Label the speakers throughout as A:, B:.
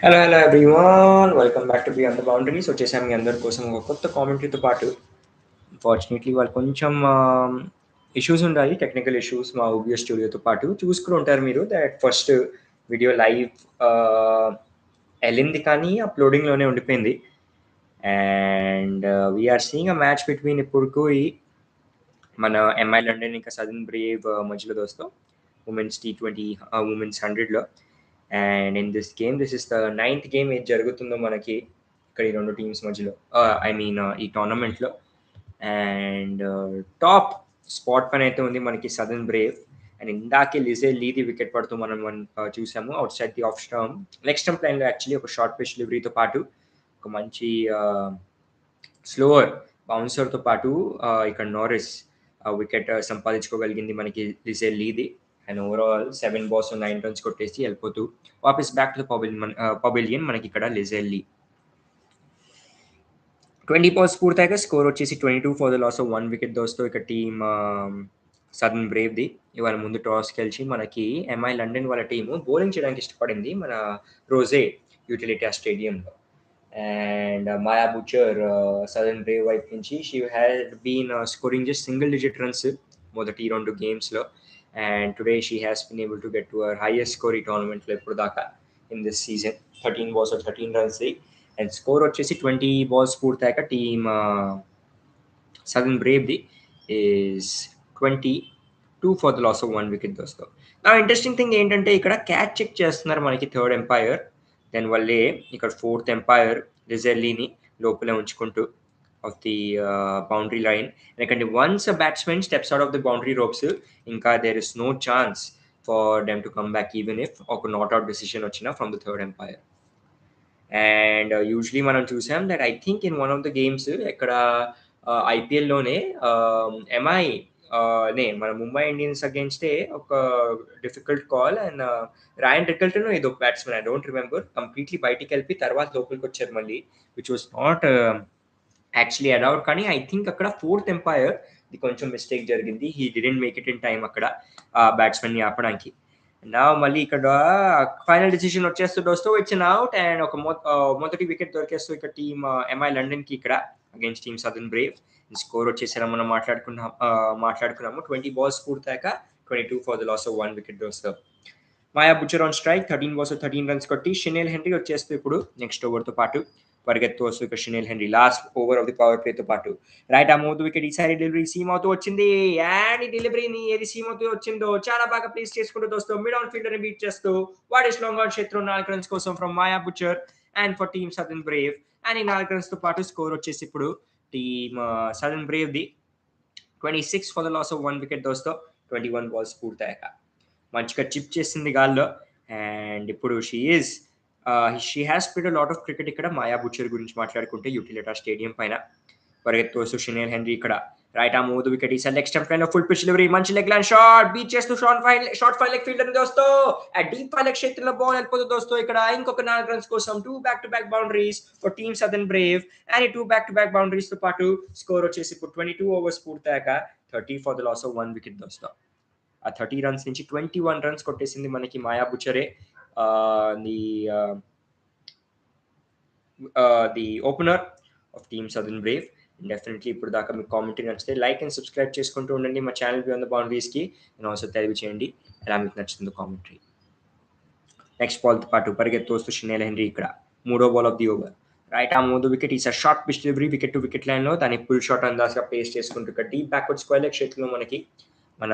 A: Hello everyone, welcome back to beyond the boundaries. వచ్చేసాం మీ అందరి కోసం ఒక కొత్త కామెంటరీతో పాటు. అన్ఫార్చునేట్లీ వాళ్ళు కొంచెం ఇష్యూస్ ఉండాలి, టెక్నికల్ ఇష్యూస్ మా ఓబిఎస్ స్టూడియోతో పాటు చూసుకుని ఉంటారు మీరు. దట్ ఫస్ట్ వీడియో లైవ్ వెళ్ళింది కానీ అప్లోడింగ్లోనే ఉండిపోయింది. And we are seeing a match between ఇప్పుడు మన ఎంఐ లండన్ ఇంకా సదర్న్ బ్రేవ్ మధ్యలో దోస్తో ఉమెన్స్ T20 ఉమెన్స్ 100లో. And in this game this is the 9th game ఏది జరుగుతుందో మనకి ఇక్కడ ఈ రెండు టీమ్స్ మధ్యలో, ఐ మీన్ ఈ టోర్నమెంట్లో. అండ్ టాప్ స్పాట్ పైన అయితే ఉంది మనకి సదర్న్ బ్రేవ్. అండ్ ఇందాకే లిజే లీది వికెట్ పడుతూ మనం చూసాము out side the off stump, leg stump లైన్లో యాక్చువల్లీ ఒక షార్ట్ పిచ్ డెలివరీతో పాటు ఒక మంచి స్లోవర్ బౌన్సర్తో పాటు ఇక్కడ నారిస్ వికెట్ సంపాదించుకోగలిగింది మనకి లిజే లీది. అండ్ ఓవరాల్ 7 balls 9 runs కొట్టేసి వెళ్ళిపోతూ వాపస్ బ్యాక్ టు పబిలియన్ మనకి ఇక్కడ లిజెల్లీ. 20 balls పూర్తయ్యాక స్కోర్ వచ్చేసి 22 for the loss of 1 wicket దోస్తో ఇక టీమ్ సదర్న్ బ్రేవ్ది. ఇవాళ ముందు టాస్ గెలిచి మనకి ఎంఐ లండన్ వాళ్ళ టీము బౌలింగ్ చేయడానికి ఇష్టపడింది మన రోజే యూటిలిటీ స్టేడియంలో. And Maya Bouchier Southern Brave వైపు నుంచి she had been scoring just single digit runs మొదటి 2 గేమ్స్లో. And today she has been able to get to our highest score ఈ టోర్నమెంట్లో ఇప్పుడు దాకా in this season. 13 balls 13 runs. And score వచ్చేసి 20 balls పూర్తయ్యాక టీమ్ సదర్న్ బ్రేవ్ది is 22 for the loss of 1 wicket దోస్తో. నా ఇంట్రెస్టింగ్ థింగ్ ఏంటంటే ఇక్కడ క్యాచ్ చెక్ చేస్తున్నారు మనకి థర్డ్ ఎంపైర్. దెన్ వల్లే ఇక్కడ ఫోర్త్ ఎంపైర్ రిజెల్లీని లోపలే ఉంచుకుంటూ ఆఫ్ ది బౌండరీ లైన్. ఎందుకంటే once a batsman steps out of the boundary ropes ఇంకా there is no chance for them to come back even if ఒక నాట్అవుట్ డెసిషన్ వచ్చినా from the third umpire. And usually మనం చూసాం that I think in one of the games ఇక్కడ ఐపీఎల్లోనే MI నే మన Mumbai Indians అగేన్స్టే ఒక difficult call. And Ryan Rickelton ఏదో batsman, I don't remember, completely బయటికి వెళ్ళి తర్వాత లోపలికి వచ్చారు మళ్ళీ, which was not actually allowed. కానీ ఐ థింక్ అక్కడ ఫోర్త్ ఎంపైర్ ఇది కొంచెం మిస్టేక్ జరిగింది, he didn't make it in time అక్కడ బ్యాట్స్మెన్ని ఆపడానికి. నా మళ్ళీ ఇక్కడ ఫైనల్ డిసిషన్ వచ్చేస్తూ వస్తూ ఇట్స్ అన్ అవుట్. అండ్ ఒక మొదటి వికెట్ దొరికేస్తూ ఇక్కడ టీమ్ ఎంఐ లండన్కి ఇక్కడ against team southern Brave. Score వచ్చేసారా మనం మాట్లాడుకున్నాము 20 balls పూర్తయ్యాక 22 for the loss of 1 wicket దోస్తో. Maia Bouchier on strike 13 balls 13 runs కొట్టి షినేల్ హెన్రీ వచ్చేస్తూ ఇప్పుడు నెక్స్ట్ ఓవర్తో పాటు పరిగెత్తు వస్తూ ఇక Shinelle Henry last over of the power ప్లేతో పాటు రైట్ ఆ మోదు వికెట్ ఈసారి డెలివరీ సీమ్ అవుతూ వచ్చింది. అండ్ ఈ డెలివరీని ఏది సీమ్ అవుతూ వచ్చిందో చాలా బాగా ప్లేస్ చేసుకుంటూ దోస్తూ మిడ్ ఆన్ ఫీల్డర్ ని బీట్ చేస్తూ వాట్ ఇస్ లాంగ్ ఆన్ క్షేత్రం 4 runs కోసం from Maia Bouchier and for team southern Brave. And ఈ 4 runs తో పాటు స్కోర్ వచ్చేసి ఇప్పుడు team southern Brave the 26 for the loss of 1 wicket దోస్తో 21 balls పూర్తయ్యాక మంచిగా చిప్ చేసింది గాల్లో. అండ్ ఇప్పుడు she has played lot of cricket ఇక్కడ మాయా బుచర్ గురించి మాట్లాడుకుంటే యూటిలిటీ స్టేడియం పైన. పరిగెత్తు వస్తూ షినేల్ హెన్రీ ఇక్కడ రైట్ ఆ మూవ్ వికెట్ ఈసారి leg stump line full pitch delivery మంచి లెగ్ లైన్ షాట్ బీట్ చేస్తూ షార్ట్ ఫైల్ లెగ్ ఫీల్డర్ దోస్తో ఆ డీప్ ఫైల్ లెగ్ క్షేత్రంలో బాల్ వెళ్ళిపోతుంది దోస్తో. ఇక్కడ ఇంకొక 4 runs కోసం 2 back-to-back boundaries for team southern Brave. And 2 back-to-back boundaries తో పాటు స్కోర్ వచ్చేసి ఇప్పుడు 22 overs పూర్తయ్యాక 30 for the loss of 1 wicket దోస్తో. ఆ 30 runs నుంచి 21 runs కొట్టేసింది మనకి మాయా బుచరే, the opener of team southern Brave. Definitely ఇప్పుడు దాకా మీకు కామెంటరీ నచ్చితే లైక్ అండ్ సబ్స్క్రైబ్ చేసుకుంటూ ఉండండి మా ఛానల్ బియాండ్ ద బౌండరీస్కి. అండ్ ఆల్సో తెలివి చేయండి ఎలా మీకు నచ్చుతుందో కామెంటరీ. నెక్స్ట్ బాల్తో పాటు పరిగెత్తు వస్తూ షినేల్ హెన్రీ ఇక్కడ 3వ ball of the over right ఆ మూడు వికెట్ ఈసారి short pitch delivery wicket to wicket లైన్లో దాన్ని పుల్ షాట్ అందాజగా ప్లేస్ చేసుకుంటూ ఇక్కడ డీప్ బ్యాక్వర్డ్ స్క్వేర్ లెగ్ క్షేత్రంలో మనకి మన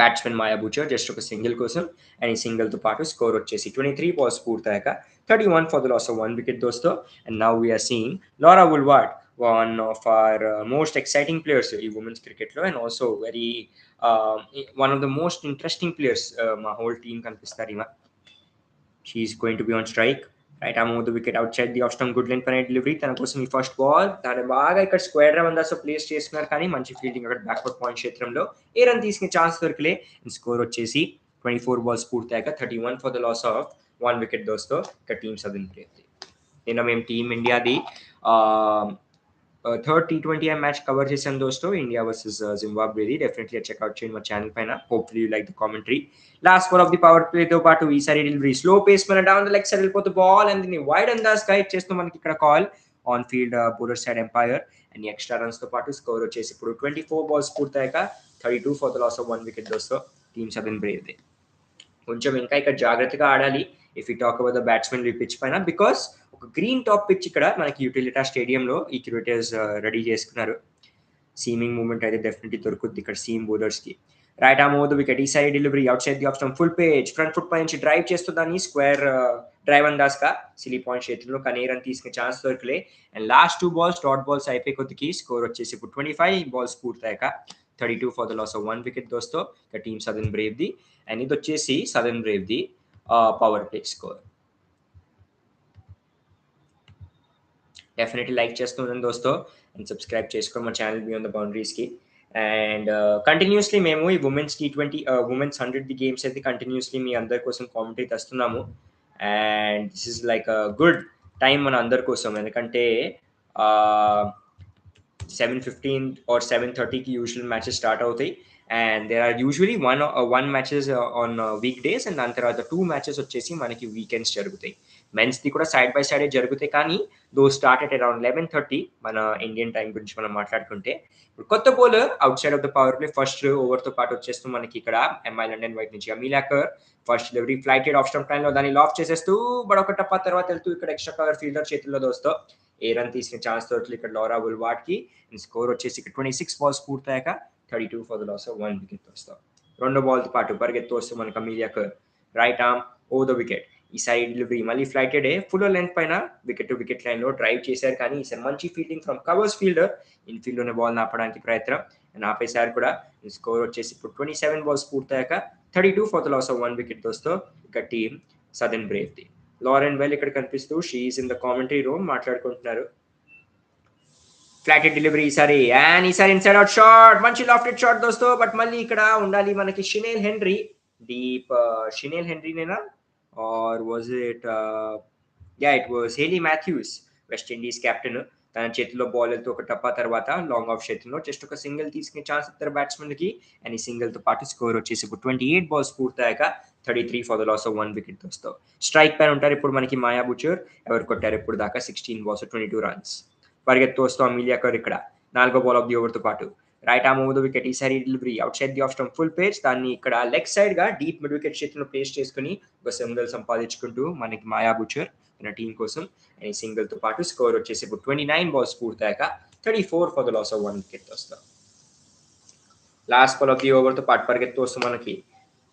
A: బ్యాట్స్మెన్ మాయా బుచర్ జస్ట్ ఒక సింగిల్ కోసం. అండ్ ఈ సింగిల్తో పాటు స్కోర్ వచ్చేసి 23 balls పూర్తయ్యాక 31 for the loss of 1 wicket దోస్తో. And now we're seeing Laura Wolvaardt, one of our most exciting players ఈ ఉమెన్స్ క్రికెట్లో. And also very one of the most interesting players మా హోల్ టీమ్ కనిపిస్తారు ఈమె. She's going to be on strike right ఆ మూవ్ wicket outside the off stump good line పైన delivery తన కోసం ఈ ఫస్ట్ బాల్ దాన్ని బాగా ఇక్కడ స్క్వేర్ రన్ అందాసో ప్లేస్ చేస్తున్నారు కానీ మంచి ఫీల్డింగ్ అక్కడ బ్యాక్వర్డ్ పాయింట్ క్షేత్రంలో ఏ రన్ తీసుకునే ఛాన్స్ దొరికలే. స్కోర్ వచ్చేసి 24 balls పూర్తయ్యాక 31 for the loss of 1 wicket దోస్తో ఇక టీమ్ సదర్న్ బ్రేవ్. నిన్న మేము టీమ్ ఇండియాది థర్డ్ T20I మ్యాచ్ కవర్ చేశాను దోస్తో, ఇండియా వర్సెస్ జింబాబ్వేది. డెఫినెట్లీ చెక్అవుట్ చేయండి మా ఛానల్ పైన. Hopefully you like the commentary. Last ball of the power ప్లేతో పాటు ఈసారి డెలివరీ స్లో పేస్ మన డౌన్ ద లెగ్ సైడ్ వెళ్ళిపోతే బాల్ అండ్ దీన్ని వైడ్ అండ్ ద స్కై చేస్తూ మనకి ఇక్కడ call on field bowler side umpire and extra runs తో పాటు స్కోర్ వచ్చేసి ఇప్పుడు 24 balls పూర్తయ్యాక 32 for the loss of 1 wicket దోస్తో టీమ్ సదర్న్ బ్రేవ్ది. కొంచెం ఇంకా ఇక్కడ జాగ్రత్తగా ఆడాలి if you talk about the batsmen pitch పైన, బికాస్ ఒక గ్రీన్ టాప్ పిచ్ ఇక్కడ మనకి యూటిలిటా స్టేడియంలో ఈ క్రికెటర్స్ రెడీ చేసుకున్నారు. సీమింగ్ మూమెంట్ అయితే డెఫినెట్లీ దొరుకుద్ది ఇక్కడ సీమ్ బౌలర్స్ కి. Right arm over the wicket, ఈ side delivery outside the off stump, full pace front foot పై నుంచి డ్రైవ్ చేస్తుందని స్క్వేర్ డ్రైవ్ అందాస్ కా సిలీ పాయింట్ చేతుల్లో కానీ రన్ తీసుకునే ఛాన్స్ దొరకలే. And last 2 balls dot balls అయిపోయి కొద్దికి స్కోర్ వచ్చేసి ఇప్పుడు 25 balls పూర్తయ్యాక 32 for the loss of 1 wicket దోస్తో ఇక టీమ్ సదర్న్ బ్రేవ్ది. అండ్ ఇది వచ్చేసి సదర్న్ బ్రేవ్ది power play score. Definitely like చేస్తున్నాను దోస్తో అండ్ సబ్స్క్రైబ్ చేసుకోండి మా ఛానల్ బియాండ్ ద బౌండరీస్కి. అండ్ కంటిన్యూస్లీ మేము ఈ ఉమెన్స్ T20 ఉమెన్స్ 100 గేమ్స్ అయితే కంటిన్యూస్లీ మీ అందరి కోసం కామెంటరీ తెస్తున్నాము. And this is like good time మన అందరి కోసం, ఎందుకంటే 7:15 or 7:30కి యూజువల్ మ్యాచెస్ స్టార్ట్ అవుతాయి. And there are usually one matches on week days అండ్ దాని తర్వాత 2 మ్యాచెస్ వచ్చేసి మనకి వీకెండ్స్ జరుగుతాయి. మెన్స్ది కూడా సైడ్ బై సైడే జరుగుతాయి, కానీ దో స్టార్ట్ అట్ అరౌండ్ 11:30 మన ఇండియన్ టైం గురించి మనం మాట్లాడుకుంటే. ఇప్పుడు కొత్త bowler outside of the power play first ఓవర్తో పాటు వచ్చేస్తూ మనకి ఇక్కడ ఎంఐ లండన్ వైట్ నుంచి Amelia Kerr first delivery flighted off stump టైంలో దాన్ని లాఫ్ చేసేస్తూ బడొక టప్ప తర్వాత వెళ్తూ ఇక్కడ ఎక్స్ట్రా కవర్ ఫీల్డర్ చేతుల్లో దోస్తో ఏ రన్ తీసుకునే ఛాన్స్ దొరకలేదు ఇక్కడ లారా వుల్వార్డ్ కి. స్కోర్ వచ్చేసి ఇక్కడ 26 balls పూర్తయ్యాక 32 for the loss of 1 wicket వస్తాం. రెండో బాల్తో పాటు పరిగెత్తు వస్తూ మనకు Amelia Kerr right arm over the wicket, ఈ సైడ్ డెలివరీ మళ్ళీ ఫ్లైటెడ్ ఫుల్ లెంత్ పైన వికెట్ టు వికెట్ లైన్ లో డ్రైవ్ చేశారు, కానీ ఈసారి మంచి fielding from covers fielder infield లోనే బాల్ ఆపడానికి ప్రయత్నం అండ్ ఆపేశారు కూడా. స్కోర్ వచ్చేసి ఇప్పుడు 27 balls పూర్తయ్యాక 32 for the loss of 1 wicket దోస్తో ఇక టీమ్ సదర్న్ బ్రేవ్ది. లారెన్ వెల్ ఇక్కడ కనిపిస్తూ she's in the commentary room మాట్లాడుకుంటున్నారు. ఫ్లాటెడ్ డెలివరీ ఈసారి అండ్ ఈసారి ఇన్సైడ్ అవుట్ షాట్, మంచి లాఫ్టెడ్ షాట్ దోస్తో. బట్ మళ్ళీ ఇక్కడ ఉండాలి మనకి షినేల్ హెన్రీ, డీప్ షినేల్ హెన్రీనేనా or was it it was Hayley Matthews West Indies captain. తన చేతిలో బాల్ వెళ్తూ ఒక టప్పా తర్వాత లాంగ్ ఆఫ్ చేతిలో జస్ట్ ఒక సింగిల్ తీసుకునే ఛాన్స్ ఇస్తారు బ్యాట్స్మెన్ కి. అండ్ ఈ సింగిల్ తో పాటు స్కోర్ వచ్చేసి ఇప్పుడు 28 balls పూర్తయ్యాక 33 for the loss of 1 wicket దోస్తో. స్ట్రైక్ పైన ఉంటారు ఇప్పుడు మనకి మాయా బుచర్, ఎవరు కొట్టారు ఇప్పుడు దాకా 16 balls 22 runs. పరిగెత్తు వస్తూ అమీలియాకర్ ఇక్కడ 4వ బాల్ ఆఫ్ ది ఓవర్ తో పాటు right arm over the wicket, ఈసారి delivery outside the off stump full page, దాన్ని ఇక్కడ లెగ్ సైడ్ గా డీప్ మిడ్ వికెట్ చేతిలో ప్లేస్ చేసుకుని ఒక సింగిల్ సంపాదించుకుంటూ మనకి మాయా బుచర్ తన టీం కోసం. అండ్ ఈ సింగిల్ తో పాటు స్కోర్ వచ్చేసి ఇప్పుడు 29 balls పూర్తయ్యాక 34 for the loss of 1 wicket వస్తాం. Last ball of the over తో పాటు పరిగెత్తు వస్తూ మనకి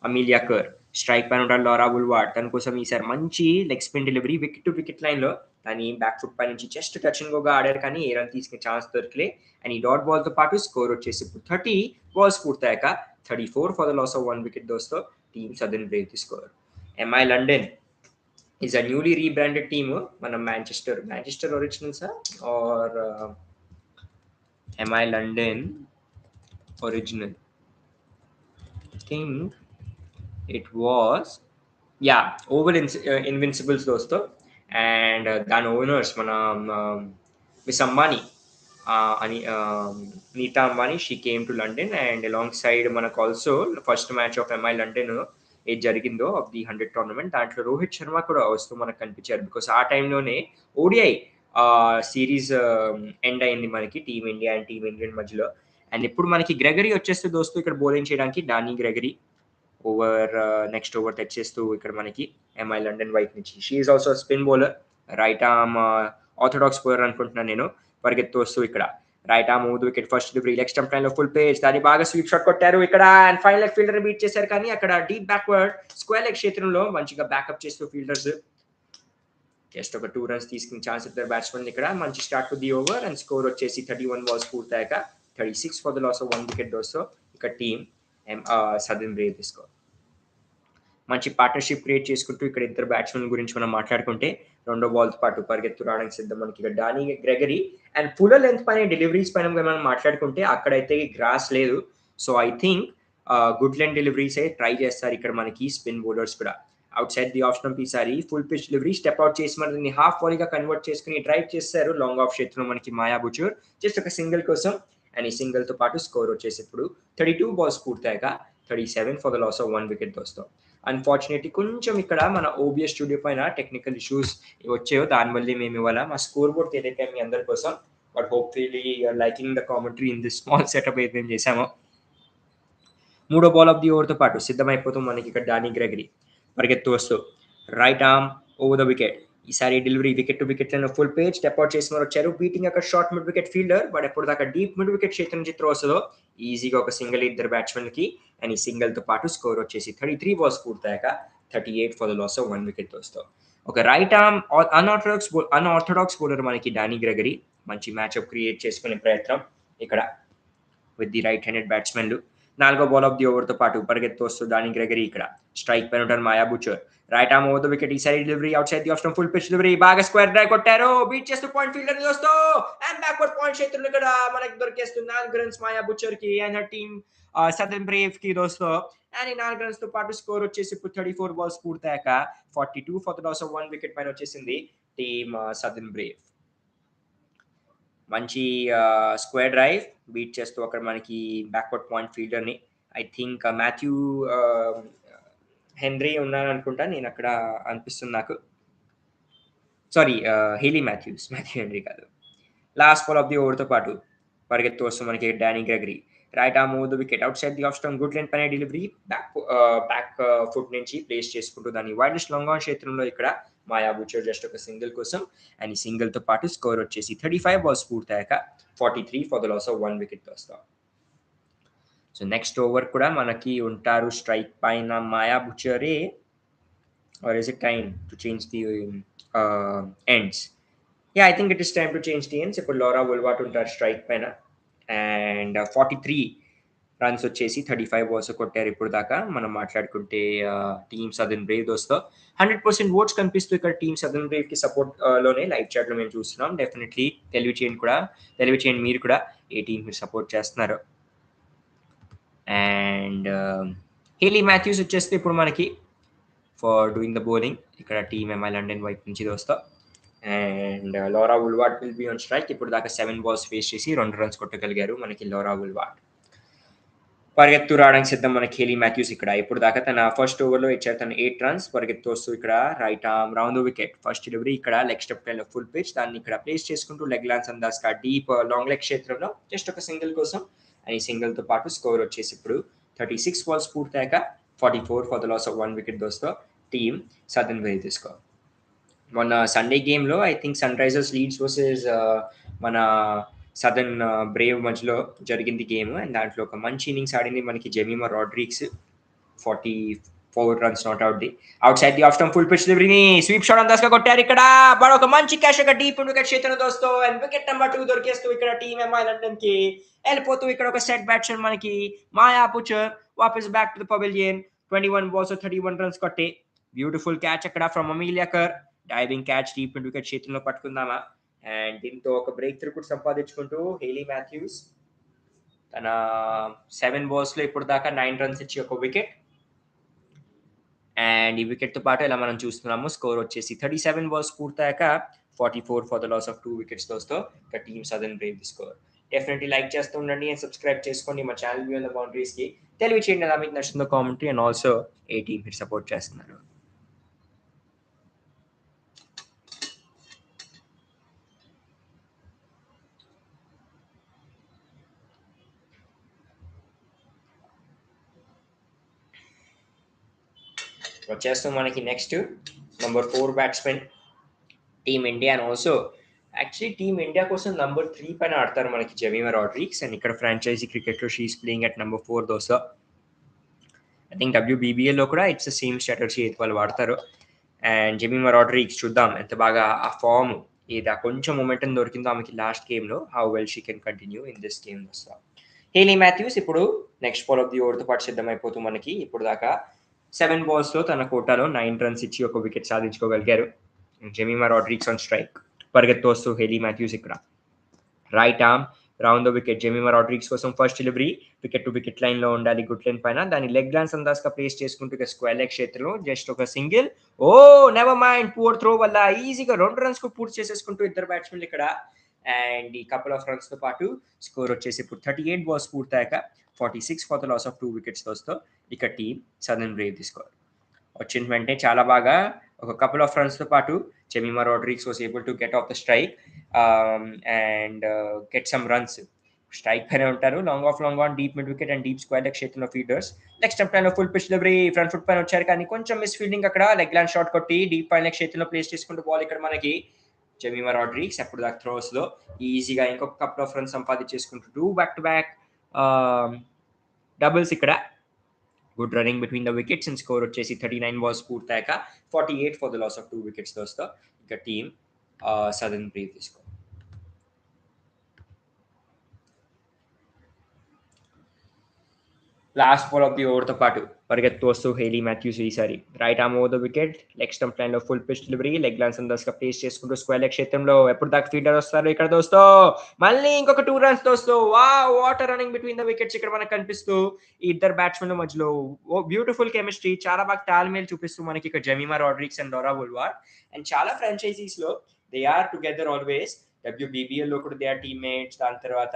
A: అమీలియాకర్ స్ట్రైక్ పైన ఉంటాడు లారా వుల్వార్డ్, తన కోసం ఈసారి మంచి leg spin delivery wicket to wicket line లో దాన్ని బ్యాక్ ఫుట్ పై నుంచి జస్ట్ టచ్ అండ్ గోగా ఆడారు, కానీ ఏ రన్ తీసుకునే ఛాన్స్ దొరకలే. అండ్ ఈ డాట్ బాల్ తో పాటు స్కోర్ వచ్చేసి ఇప్పుడు 30 balls పూర్తయ్యాక 34 for the loss of 1 wicket దోస్తో team southern Brave score. MI London is a newly rebranded team. మన మాంచెస్టర్ ఒరిజినల్సా or MI London original, think it was Oval Invincibles దోస్తో. అండ్ దాని ఓనర్స్ మన మిస్ అంబానీ అని Nita Ambani, she came to London and alongside మనకు also first match of MI London ఏది జరిగిందో of the 100 tournament దాంట్లో రోహిత్ శర్మ కూడా వస్తూ మనకు కనిపించారు, బికాస్ ఆ టైంలోనే ఓడిఐ సిరీస్ ఎండ్ అయింది మనకి team India and team England మధ్యలో. అండ్ ఇప్పుడు మనకి గ్రెగరీ వచ్చేస్తే దోస్తు ఇక్కడ బౌలింగ్ చేయడానికి Danni Gregory over next over తెచ్చేస్తూ ఇక్కడ మనకి ఎంఐ లండన్ వైట్ నుంచి. She is also spin bowler, right arm orthodox bowler అనుకుంటున్నాను నేను. పరిగెత్తు వస్తూ ఇక్కడ right arm over wicket first delivery leg stump line లో ఫుల్ పేజ్, దాన్ని బాగా స్వీప్ షాట్ కొట్టారు ఇక్కడ and final leg fielder beat చేశారు, కానీ అక్కడ డీప్ బ్యాక్వర్డ్ స్క్వేర్ లెగ్ క్షేత్రంలో మంచిగా బ్యాకప్ చేస్తూ ఫీల్డర్స్ జస్ట్ ఒక 2 runs తీసుకుని ఛాన్స్ ఇద్దరు బ్యాట్స్మెన్ ఇక్కడ. మంచి start to the over and score వచ్చేసి 31 balls పూర్తయ్యాక 36 for the loss of 1 wicket దోస్తో ఇక టీమ్ సదర్న్ బ్రేవ్ తీసుకో. మంచి పార్ట్నర్షిప్ క్రియేట్ చేసుకుంటూ ఇక్కడ ఇద్దరు బ్యాట్స్మెన్ గురించి మనం మాట్లాడుకుంటే రెండో బాల్తో పాటు పరిగెత్తు రావడానికి సిద్ధం మనకి ఇక్కడ Danni Gregory. And full length పైన డెలివరీస్ పైన మనం మాట్లాడుకుంటే అక్కడైతే గ్రాస్ లేదు, so I think good length deliveries try చేస్తారు ఇక్కడ మనకి స్పిన్ బౌలర్స్ కూడా. Outside the off stump ఈసారి full pitch delivery step out చేసి మనని హాఫ్ వాలీగా కన్వర్ట్ చేసుకుని డ్రైవ్ చేశారు లాంగ్ ఆఫ్ చేతిలో మనకి మాయా బుచూర్ జస్ట్ ఒక సింగిల్ కోసం అండ్ ఈ సింగిల్ తో పాటు స్కోర్ వచ్చేసి ఇప్పుడు 32 బాల్స్ పూర్తయ్యాక 37 for the loss of 1 wicket దోస్తో. అన్ఫార్చునేట్లీ కొంచెం ఇక్కడ మన ఓబిఎస్ స్టూడియో పైన టెక్నికల్ ఇష్యూస్ వచ్చాయో దానివల్ల మేము ఇవాళ మా స్కోర్ బోర్డ్ తెలియక మీ అందరి కోసం but hopefully liking the commentary in this small setup అయితే మేము చేసామో. మూడో బాల్ ఆఫ్ ది ఓవర్తో పాటు సిద్ధమైపోతాం మనకి ఇక్కడ డానీ గ్రెగరీ పరిగెత్తు వస్తూ right arm over the wicket ఈసారి డెలివరీ వికెట్ టు వికెట్ లో ఫుల్ పేజ్ స్టెప్ అవుట్ చేసి మరి వచ్చారు బీటింగ్ అక్కడ short mid wicket fielder but ఎప్పుడు దాకా డీప్ మిడ్ వికెట్ చేతి నుంచి త్రో వస్తుందో ఈజీగా ఒక సింగిల్ ఇద్దరు బ్యాట్స్మెన్ కి అండ్ ఈ సింగిల్ తో పాటు స్కోర్ వచ్చేసి 33 బాల్స్ పూర్తయ్యాక 38 for the loss of 1 wicket వస్తాం. ఒక రైట్ ఆర్మ్ అన్ఆర్థడాక్స్ బౌలర్ మనకి డానీ గ్రెగరీ మంచి మ్యాచ్అప్ క్రియేట్ చేసుకునే ప్రయత్నం ఇక్కడ విత్ ది రైట్ హ్యాండెడ్ బ్యాట్స్మెన్లు. నాలుగో బాల్ ఆఫ్ ది ఓవర్తో పాటు పరిగెత్తు వస్తూ డానీ గ్రెగరీ ఇక్కడ స్ట్రైక్ పైన ఉంటారు Maia Bouchier right arm over the wicket ఈసారి delivery outside the off full pitch delivery బాగా స్క్వేర్ డ్రైవ్ కొట్టారు బీట్ చేస్తూ పాయింట్ ఫీల్డర్ వస్తూ అండ్ బ్యాక్వర్డ్ పాయింట్ చేతులు ఇక్కడ మనకి దొరికేస్తుంది 4 రన్స్ మాయా బుచర్ కి అండ్ టీమ్ సదర్న్ బ్రేవ్ కి దోస్తో అండ్ ఈ 4 రన్స్ తో పాటు స్కోర్ వచ్చేసి ఇప్పుడు 34 బాల్స్ పూర్తయ్యాక 42 for the loss of 1 wicket పైన వచ్చేసింది టీమ్ సదర్న్ బ్రేవ్. మంచి స్క్వేర్ డ్రైవ్ బీట్ చేస్తూ అక్కడ మనకి బ్యాక్వర్డ్ పాయింట్ ఫీల్డర్ని ఐ థింక్ మాథ్యూ హెన్రీ ఉన్నాను అనుకుంటా నేను అక్కడ అనిపిస్తుంది నాకు సారీ హీలీ మాథ్యూ హెన్రీ కాదు. లాస్ట్ బాల్ ఆఫ్ ది ఓవర్తో పాటు పరిగెత్తు వస్తూ మనకి Danni Gregory right arm over the wicket outside the off stump good line పైన డెలివరీ బ్యాక్ ఫుట్ నుంచి ప్లేస్ చేసుకుంటూ దాన్ని వైడెస్ట్ లాంగ్ ఆన్ క్షేత్రంలో ఇక్కడ మాయా బుచర్ జస్ట్ ఒక సింగిల్ కోసం అండ్ ఈ సింగిల్ తో పాటు స్కోర్ వచ్చేసి 35 బాల్స్ పూర్తయ్యాక 43 for the loss of 1 wicket వస్తాం. సో నెక్స్ట్ ఓవర్ కూడా మనకి ఉంటారు స్ట్రైక్ పైన మాయా బుచరే or is it time to change the ends. Yeah I think it is time to change the ends. ఇప్పుడు లోరా వోల్వార్ట్ ఉంటారు strike పైన and 43 runs వచ్చేసి 35 బాల్స్ కొట్టారు ఇప్పుడు దాకా మనం మాట్లాడుకుంటే టీమ్ సదర్న్ బ్రేవ్ దోస్తో 100% ఓట్స్ కనిపిస్తూ ఇక్కడ టీమ్ సదర్న్ బ్రేవ్ కి సపోర్ట్ లోనే లైవ్ చాట్ లో మేము చూస్తున్నాం. డెఫినెట్లీ తెలియచేయండి మీరు కూడా ఏ టీమ్ మీరు సపోర్ట్ చేస్తున్నారు. అండ్ హేలీ మాథ్యూస్ వచ్చేస్తే ఇప్పుడు మనకి ఫర్ డూయింగ్ ద బౌలింగ్ ఇక్కడ టీమ్ ఎంఐ లండన్ వైపు నుంచి దోస్తో and Laura Wolvaardt will be on strike. ఇప్పుడు దాకా 7 బాల్స్ ఫేస్ చేసి 2 రన్స్ కొట్టగలిగారు మనకి లోరా వుల్వార్ట్. పరిగెత్తు రావడానికి సిద్ధం మన హేలీ మాథ్యూస్ ఇక్కడ ఇప్పుడు దాకా తన ఫస్ట్ ఓవర్లో ఇచ్చారు తన 8 రన్స్ పరిగెత్తు వస్తూ ఇక్కడ right arm round the wicket first delivery ఇక్కడ లెగ్ స్టెప్ పైన ఫుల్ పిచ్ దాన్ని ఇక్కడ ప్లేస్ చేసుకుంటూ లెగ్ లాన్స్ అందాస్ డీప్ లాంగ్ లెగ్ క్షేత్రంలో జస్ట్ ఒక సింగిల్ కోసం అండ్ ఈ సింగిల్ తో పాటు స్కోర్ వచ్చేసి ఇప్పుడు 36 బాల్స్ పూర్తయ్యాక 44 for the loss of 1 wicket దోస్తో టీమ్ సదర్న్ బ్రేవ్ తీసుకో. మొన్న సండే గేమ్లో I think Sunrisers Leeds versus మన సదర్న్ బ్రేవ్ మధ్యలో జరిగింది గేమ్ అండ్ దాంట్లో ఒక మంచి ఇన్నింగ్స్ ఆడింది మనకి Jemimah Rodrigues 44 runs not out the outside the off stump full pitch డెలివరీని స్వీప్ షాట్ అందాస్గా కొట్టారు ఇక్కడ బట్ ఒక మంచి క్యాష్ ఒక డీప్ వికెట్ చేతులు దోస్తో అండ్ వికెట్ నెంబర్ 2 దొరికేస్తూ ఇక్కడ టీమ్ ఎంఐ లండన్ కి వెళ్ళిపోతూ ఇక్కడ ఒక సెట్ బ్యాట్స్మెన్ మనకి మాయా బుచర్ వాపస్ back to the pavilion 21 balls 31 runs కొట్టే బ్యూటిఫుల్ క్యాచ్ అక్కడ from Amelia Kerr diving catch deep wicket చేతుల్లో పట్టుకుందామా అండ్ దీంతో ఒక బ్రేక్ త్రూ కూడా సంపాదించుకుంటూ హేలీ మాథ్యూస్ తన 7 బాల్స్లో ఇప్పుడు దాకా 9 రన్స్ ఇచ్చి ఒక వికెట్ అండ్ ఈ వికెట్ తో పాటు ఇలా మనం చూస్తున్నాము స్కోర్ వచ్చేసి 37 బాల్స్ పూర్తయ్యాక 44 for the loss of 2 wickets దోస్తో team southern Brave the score. Definitely like చేస్తూ ఉండండి అండ్ సబ్స్క్రైబ్ చేసుకోండి మా ఛానల్ వ్యూ అండ్ బౌండరీస్ కి తెలియచేయండి ఎలా మీకు నచ్చుతుందో కామెంటరీ అండ్ ఆల్సో ఏ టీమ్ మీరు సపోర్ట్ చేస్తున్నారు. వచ్చేస్తాం మనకి next number 4 batsmen team India and also actually team India కోసం నంబర్ 3 పైన ఆడతారు మనకి జెమీమా రాడ్రిక్స్ అండ్ ఇక్కడ ఫ్రాంచైజీ క్రికెట్లో షీఈస్ ప్లేయింగ్ అట్ నంబర్ 4 దోస్తో. ఐ థింక్ WBBLలో కూడా ఇట్స్ ద సేమ్ స్ట్రాటజీ వాళ్ళు వాడతారు అండ్ జెమీమా రాడ్రిక్స్ చూద్దాం ఎంత బాగా ఆ ఫామ్ ఏదా కొంచెం మొమెంటం దొరికిందో ఆమెకి లాస్ట్ గేమ్లో how well she can continue in this game దోస్తో. హేలీ మాథ్యూస్ ఇప్పుడు నెక్స్ట్ బాల్ ఆఫ్ ది ఓవర్తో పాటు సిద్ధమైపోతూ మనకి ఇప్పుడు దాకా 7 బాల్స్లో తన కోటాలో 9 రన్స్ ఇచ్చి ఒక వికెట్ సాధించుకోగలిగారు. జెమీమా రాడ్రిక్స్ ఆన్ స్ట్రైక్ పరిగెత్తు వస్తూ హేలీ మాథ్యూస్ ఇక్కడ right arm round the wicket Jemimah Rodrigues కోసం first delivery wicket to wicket line లో ఉండాలి గుడ్ లైన్ పైన దాన్ని లెగ్ గ్లాన్స్ అందాస్ గా ప్లేస్ చేసుకుంటూ ఇక స్క్వేర్ లెగ్ క్షేత్రంలో జస్ట్ ఒక సింగిల్ ఓ నెవర్ మైండ్ పూర్ త్రో వల్ల ఈజీగా 2 రన్స్ కు పూర్తి చేసేసుకుంటూ ఇద్దరు బ్యాట్స్మెన్లు ఇక్కడ అండ్ ఈ కపుల్ ఆఫ్ రన్స్ తో పాటు స్కోర్ వచ్చేసి ఇప్పుడు 38 బాల్స్ పూర్తయ్యాక 46 for the loss of 2 wickets తోస్తూ ఇక టీమ్ సదర్న్ బ్రేవ్ తీసుకోవాలి వచ్చిన వెంటనే చాలా బాగా ఒక కపుల్ ఆఫ్ రన్స్ తో పాటు Jemimah Rodrigues was able to get off the strike and get some runs strike పైన ఉంటారు long on deep mid wicket and deep square leg క్షేత్రంలో fielders next time plan full pitch delivery front foot పైన వచ్చారు కానీ కొంచెం miss fielding అక్కడ leg glance shot కొట్టి deep పైన క్షేత్రంలో ప్లేస్ చేసుకుంటూ బాల్ ఇక్కడ మనకి జెమిమా రాడ్రిక్స్ అప్పుడు దాకా థ్రోస్ లో ఈజీగా ఇంకొక కపుల్ ఆఫ్ రన్స్ సంపాదించేసుకుంటూ బ్యాక్ టు బ్యాక్ డబుల్స్ ఇక్కడ good running between the wickets and score వచ్చేసి 39 బాల్స్ పూర్తయ్యాక 48 for the loss of 2 wickets తోస్తో ఇక టీమ్ సదర్న్ బ్రేవ్ తీసుకో last ball of the over తో పాటు పరిగెత్తు వస్తూ హెయిలీ మాథ్యూస్ ఈసారి right arm over the wicket leg stump line లో full pitch delivery leg glance అందర్స్ గా ప్లేస్ చేసుకుంటూ స్క్వేర్ లెగ్ క్షేత్రంలో ఎప్పుడు దాకా ఫీల్డర్ వస్తారు ఇక్కడ దోస్తో మళ్ళీ ఇంకొక 2 రన్స్ దోస్తో what a running between the wickets ఇక్కడ మనకు కనిపిస్తూ ఈ ఇద్దరు బ్యాట్స్మెన్ల మధ్యలో బ్యూటిఫుల్ కెమిస్ట్రీ చాలా బాగా తాల్మేల్ చూపిస్తూ మనకి ఇక్కడ Jemimah Rodrigues and Laura Wolvaardt and చాలా ఫ్రాంచైజీస్ లో they are together always WBBL లో కూడా దే ఆర్ టీమ్మేట్స్ దాని తర్వాత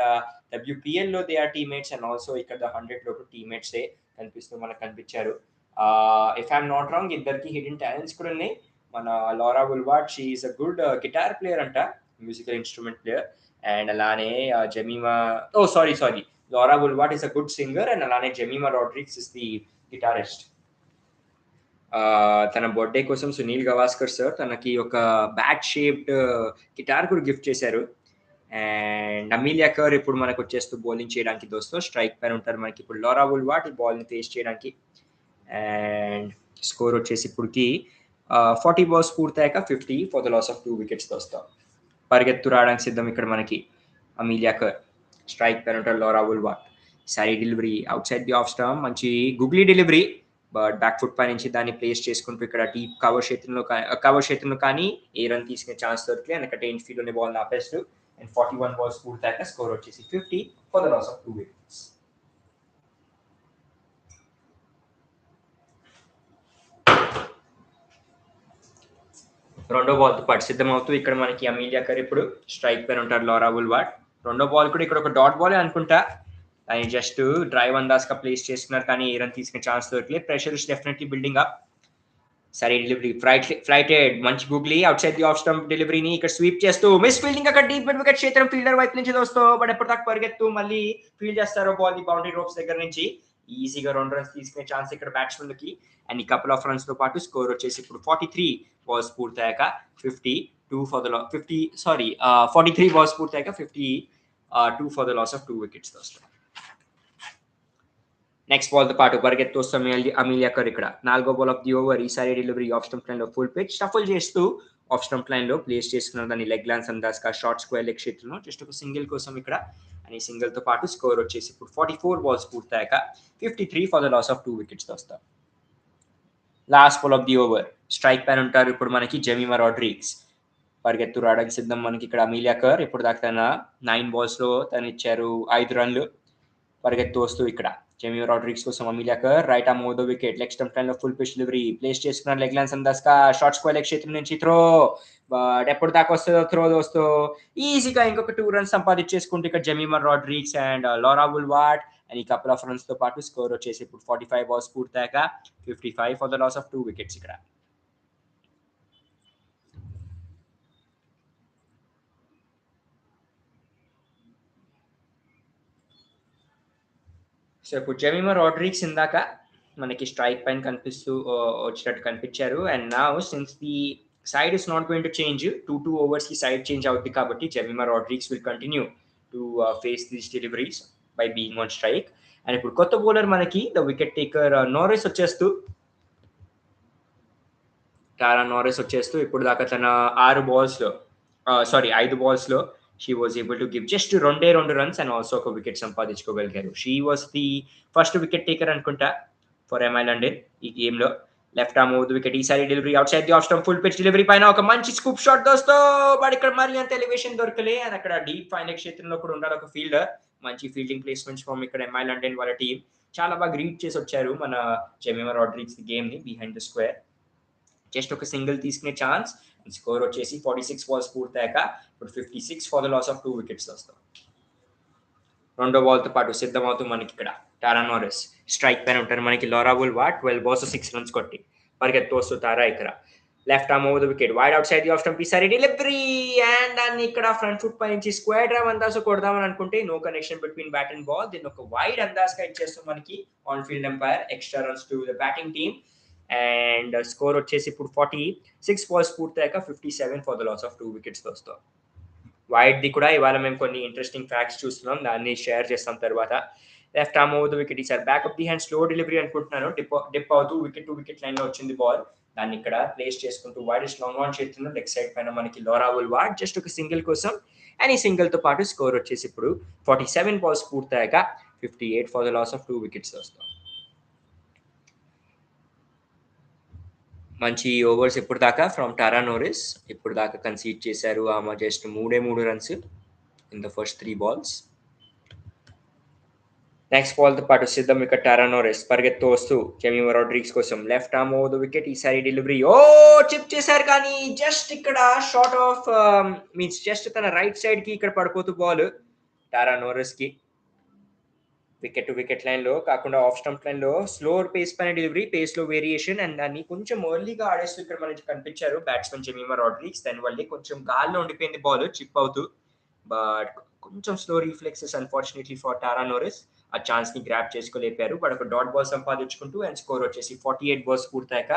A: WPL లో they are teammates and also ఇక్కడ 100 లో కూడా టీమ్మేట్స్ కనిపిస్తూ మనకు కనిపించారు ఇఫ్ ఐఎమ్ నాట్ రాంగ్ ఇద్దరికి హిడెన్ టాలెంట్స్ కూడా ఉన్నాయి మన Laura Wolvaardt she is a good guitar player అంట మ్యూజికల్ ఇన్స్ట్రుమెంట్ ప్లేయర్ అండ్ అలానే Jemimah sorry Laura Wolvaardt is a good singer and అలానే Jemimah Rodrigues is the guitarist తన బర్త్డే కోసం సునీల్ గవాస్కర్ సార్ తనకి ఒక బ్యాట్ షేప్డ్ గిటార్ కూడా గిఫ్ట్ చేశారు అండ్ అమీలియా కర్ ఇప్పుడు మనకు వచ్చేస్తూ బౌలింగ్ చేయడానికి దోస్తో స్ట్రైక్ పైన ఉంటారు మనకి ఇప్పుడు లోరా వుల్వార్డ్ ఈ బాల్ని ఫేస్ చేయడానికి అండ్ స్కోర్ వచ్చేసి ఇప్పటికి 40 బాల్స్ పూర్తయ్యాక 50 for the loss of 2 wickets దోస్తో పరిగెత్తు రావడానికి సిద్ధం ఇక్కడ మనకి అమీలియా కర్ స్ట్రైక్ పైన ఉంటారు Laura Wolvaardt sorry delivery outside the off stump మంచి googly delivery but back foot పై నుంచి దాన్ని ప్లేస్ చేసుకుంటూ ఇక్కడ డీప్ కవర్ క్షేత్రంలో కానీ ఏ రన్ తీసుకునే ఛాన్స్ దొరికితే అండ్ అక్కడ ఫీల్డ్ లోనే బాల్ ఆపేస్తూ అండ్ 41 బాల్స్ పూర్తయ్యాక స్కోర్ వచ్చేసి 50 for the loss of 2 wickets రెండో బాల్ తో పాటు సిద్ధమవుతూ ఇక్కడ మనకి అమీలియా కర్ ఇప్పుడు స్ట్రైక్ పైన ఉంటారు లోరా వుల్వార్డ్ రెండో బాల్ కూడా ఇక్కడ ఒక డాట్ బాల్ అనుకుంటా ఆయన జస్ట్ డ్రైవ్ అందాస్ గా ప్లేస్ చేసుకున్నారు కానీ ఏ రన్ తీసుకునే ఛాన్స్ దొరకలేదు pressure is definitely building up సరే డెలివరీ ఫ్లైటెడ్ మంచి googly out side the off stump డెలివరీని ఇక్కడ స్వీప్ చేస్తూ మిస్ ఫీల్డింగ్ అక్కడ డీప్ మిడ్ వికెట్ క్షేత్రం ఫీల్డర్ వైపు నుంచి దోస్తో బట్ ఎప్పటిదాకా పరిగెత్తు మళ్ళీ ఫీల్డ్ చేస్తారు బాల్ ది బౌండరీ రోప్స్ దగ్గర నుంచి ఈజీగా 2 రన్స్ తీసుకునే ఛాన్స్ ఇక్కడ బ్యాట్స్మెన్ కి అండ్ ఈ కపుల్ ఆఫ్ రన్స్ తో పాటు స్కోర్ వచ్చేసి ఇప్పుడు 43 బాల్స్ పూర్తయ్యాక 52 ఫర్ ద 43 బాల్స్ పూర్తయ్యాక 52 for the loss of 2 wickets దోస్తో నెక్స్ట్ బాల్ తో పాటు పరిగెత్తు వస్తాం అమీలియా కర్ ఇక్కడ 4వ బాల్ ఆఫ్ ది ఓవర్ ఈసారి డెలివరీ ఆఫ్ స్టంప్ లైన్ లో ఫుల్ పిచ్ షఫల్ చేస్తూ ఆఫ్ స్టంప్ లైన్ లో ప్లేస్ చేసుకున్న దాన్ని లెగ్ లాన్స్ అందాస్ గా షార్ట్ స్క్వేర్ లెగ్ క్షేత్రంలో జస్ట్ ఒక సింగిల్ కోసం ఇక్కడ అని సింగిల్ తో పాటు స్కోర్ వచ్చేసి ఇప్పుడు 44 బాల్స్ పూర్తయ్యాక 53 for the loss of 2 wickets వస్తాం last ball of the over strike పైన ఉంటారు ఇప్పుడు మనకి జెమిమా రాడ్రిక్స్ పరిగెత్తు రావడానికి సిద్ధం మనకి ఇక్కడ అమీలియా కర్ ఇప్పుడు దాకా తన 9 బాల్స్ లో తను ఇచ్చారు 5 రన్లు పరిగెత్తు వస్తూ ఇక్కడ జెమిమా రాడ్రిక్స్ కోసం అమీలియా కర్ right arm over the wicket leg stump line లో ఫుల్ పిచ్ డెలివరీ ప్లేస్ చేసుకున్న లెగ్ లాన్స్ అందాస్ గా షార్ట్ స్క్వేర్ లెగ్ క్షేత్రం నుంచి త్రో బట్ ఎప్పుడు దాకా వస్తుందో త్రో దోస్తో ఈజీగా ఇంకొక 2 రన్స్ సంపాదించేసుకుంటే ఇక్కడ Jemimah Rodrigues and Laura Wolvaardt and ఈ కపుల్ ఆఫ్ రన్స్ తో పాటు స్కోర్ వచ్చేసి ఇప్పుడు 45 బాల్స్ పూర్తయ్యాక 55 for the loss of 2 wickets ఇక్కడ సో ఇప్పుడు జెమిమా రాడ్రిక్స్ ఇందాక మనకి స్ట్రైక్ పైన కనిపిస్తూ వచ్చినట్టు కనిపించారు అండ్ నా since the side is not going to change 2 overs కి సైడ్ చేంజ్ అవుతుంది కాబట్టి Jemimah Rodrigues will continue to face these deliveries by being on strike and ఇప్పుడు కొత్త బౌలర్ మనకి ద వికెట్ టేకర్ నారిస్ వచ్చేస్తూ ఇప్పుడు దాకా తన 5 బాల్స్ లో she was able to give just 2 runs and also ఒక వికెట్ సంపాదించుకోగలిగారు she was the first wicket taker అనుకుంటా ఫర్ ఎంఐ లండన్ ఈ గేమ్ లో left arm over the wicket. ఈసారి delivery outside the off stump full pitch delivery పైన ఒక మంచి scoop shot దోస్తో. బట్ ఇక్కడ మరి అంత ఎలివేషన్ దొరకలే. అండ్ అక్కడ డీప్ ఫైనల్ క్షేత్రంలో కూడా ఉండాలి ఒక ఫీల్డర్. మంచి ఫీల్డింగ్ ప్లేస్మెంట్స్ ఫ్రమ్ ఇక్కడ ఎంఐ లండన్ వాళ్ళ టీం. చాలా బాగా రీడ్ చేసి వచ్చారు మన జెమిమా రాడ్రిగ్స్ గేమ్ ని బిహైండ్ ద స్క్వేర్. జస్ట్ ఒక సింగిల్ తీసుకునే ఛాన్స్. స్కోర్ వచ్చేసి 46 బాల్స్ పూర్తయ్యాక ఇప్పుడు 56 for the loss of 2 wickets వస్తాం. రెండో బాల్తో పాటు సిద్ధమవుతూ మనకి ఇక్కడ టారా నోరిస్ స్ట్రైక్ పైన ఉంటారు. మనకి లోరా వుల్వార్ట్ 12 balls 6 runs కొట్టి పరిగెత్తు వస్తూ తారా ఇక్కడ left arm over the wicket wide out side the off stump. ఈసారి డెలివరీ అండ్ దాన్ని ఇక్కడ ఫ్రంట్ ఫుట్ పై నుంచి స్క్వేర్ డ్రైవ్ అందాస్ కొడదామని అనుకుంటే no connection between bat and ball. దీన్ని ఒక వైడ్ అందాస్ గా ఇచ్చేస్తూ మనకి on field umpire extra runs to the batting team. And score వచ్చేసి ఇప్పుడు 46 balls పూర్తయ్యాక 57 for the loss of 2 wickets వస్తాం. వైడ్ ది కూడా ఇవాళ మేము కొన్ని ఇంట్రెస్టింగ్ ఫ్యాక్ట్స్ చూస్తున్నాం, దాన్ని షేర్ చేస్తాం తర్వాత. Left arm over the wicket. ఈసారి back of the hand slow delivery అనుకుంటున్నాను. డిప్ అవుతూ వికెట్ టు వికెట్ లైన్ లో వచ్చింది బాల్. దాన్ని ఇక్కడ ప్లేస్ చేసుకుంటూ వైడెస్ట్ లాంగ్ ఆన్ చేస్తున్నాం. లెగ్ సైడ్ పైన మనకి లోరా వుల్వార్ట్ జస్ట్ ఒక సింగిల్ కోసం. అండ్ ఈ సింగిల్ తో పాటు స్కోర్ వచ్చేసి ఇప్పుడు 47 balls పూర్తయ్యాక 58 for the loss of 2 wickets వస్తాం. మంచి ఓవర్స్ ఇప్పుడు దాకా ఫ్రమ్ టారా నోరిస్. ఇప్పుడు దాకా కన్సీడ్ చేశారు ఆమె just 3 runs in the first 3 balls. Next ball తో పాటు సిద్ధం ఇక్కడ టారా నోరిస్ పరిగెత్తు వస్తూ జెమిమా రాడ్రిగ్స్ కోసం left arm over the wicket. ఈసారి డెలివరీ చిప్ చేశారు కానీ జస్ట్ ఇక్కడ షార్ట్ ఆఫ్ మీన్స్ జస్ట్ తన రైట్ సైడ్ కి ఇక్కడ పడిపోతూ బాల్ టారా నోరిస్ కి వికెట్ టు వికెట్ లైన్ లో కాకుండా ఆఫ్ స్టంప్ లైన్ లో స్లో పేస్ పైన డెలివరీ, పేస్ లో వేరియేషన్. అండ్ దాన్ని కొంచెం ఎర్లీగా ఆడేస్తూ ఇక్కడ మనకి కనిపించారు బ్యాట్స్మెన్ జెమిమా రాడ్రిగ్స్. దాని వల్లే కొంచెం గాల్లో ఉండిపోయింది బాల్ చిప్ అవుతూ. బట్ కొంచెం slow reflexes unfortunately for Tara Norris ఆ ఛాన్స్ ని గ్రాప్ చేసుకోలేపారు. బట్ ఒక డాట్ బాల్ సంపాదించుకుంటూ అండ్ స్కోర్ వచ్చేసి 48 balls పూర్తయ్యాక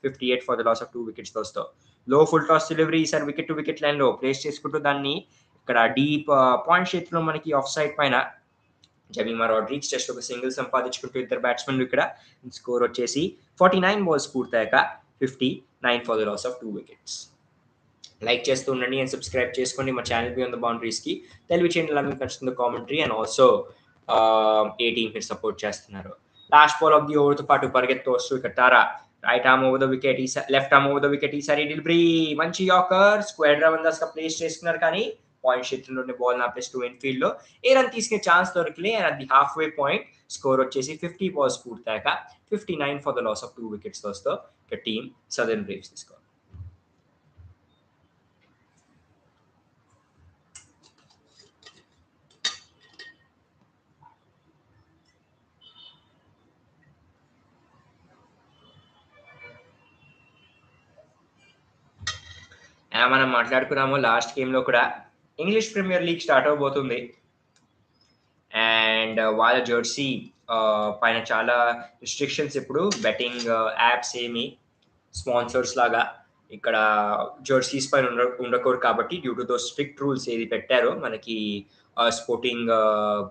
A: 58 for the loss of 2 wickets వస్తాం. లో ఫుల్ టాస్ డెలివరీ ఈసారి వికెట్ టు వికెట్ లైన్ లో ప్లేస్ చేసుకుంటూ దాన్ని ఇక్కడ డీప్ పాయింట్ చేతిలో మనకి ఆఫ్ సైడ్ పైన జెమిమా రాడ్రిగ్స్ జస్ట్ ఒక సింగిల్ సంపాదించుకుంటూ ఇద్దరు బ్యాట్స్మెన్లు ఇక్కడ. స్కోర్ వచ్చేసి 49 balls పూర్తయ్యాక 59 for the loss of 2 wickets. Like చేస్తూ ఉండండి అండ్ సబ్స్క్రైబ్ చేసుకోండి మా ఛానల్ బియాండ్ ద బౌండరీస్ కి. తెలుగు ఛానల్ మీకు నచ్చుతుంది కామెంటరీ అండ్ ఆల్సో ఏ టీమ్ మీరు సపోర్ట్ చేస్తున్నారు. Last ball of the over తో పాటు పరిగెత్తు వస్తూ ఇక్కడ Tara right arm over the wicket, left arm over the wicket. ఈసారి డెలివరీ మంచి యార్కర్ స్క్వేర్ డ్రైవ్ గా ప్లేస్ చేసుకున్నారు కానీ పాయింట్ క్షేత్రంలోని బాల్ నాపేస్తూ ఇన్ఫీల్డ్ లో ఏ రన్ తీసుకునే ఛాన్స్ దొరకలే. అండ్ అది హాఫ్ వే పాయింట్. స్కోర్ వచ్చేసి 50 balls పూర్తయ్యాక 59 for the loss of 2 wickets వస్తూ ఇక టీమ్ సదర్న్ బ్రేవ్స్ తీసుకో. మనం మాట్లాడుకున్నాము లాస్ట్ గేమ్ లో కూడా ఇంగ్లీష్ ప్రీమియర్ లీగ్ స్టార్ట్ అవబోతుంది. అండ్ వాళ్ళ జెర్సీ పైన చాలా రిస్ట్రిక్షన్స్ ఇప్పుడు బెట్టింగ్ యాప్స్ ఏమి స్పాన్సర్స్ లాగా ఇక్కడ జెర్సీస్ పైన ఉండకూడదు కాబట్టి due to though strict rules ఏది పెట్టారో మనకి sporting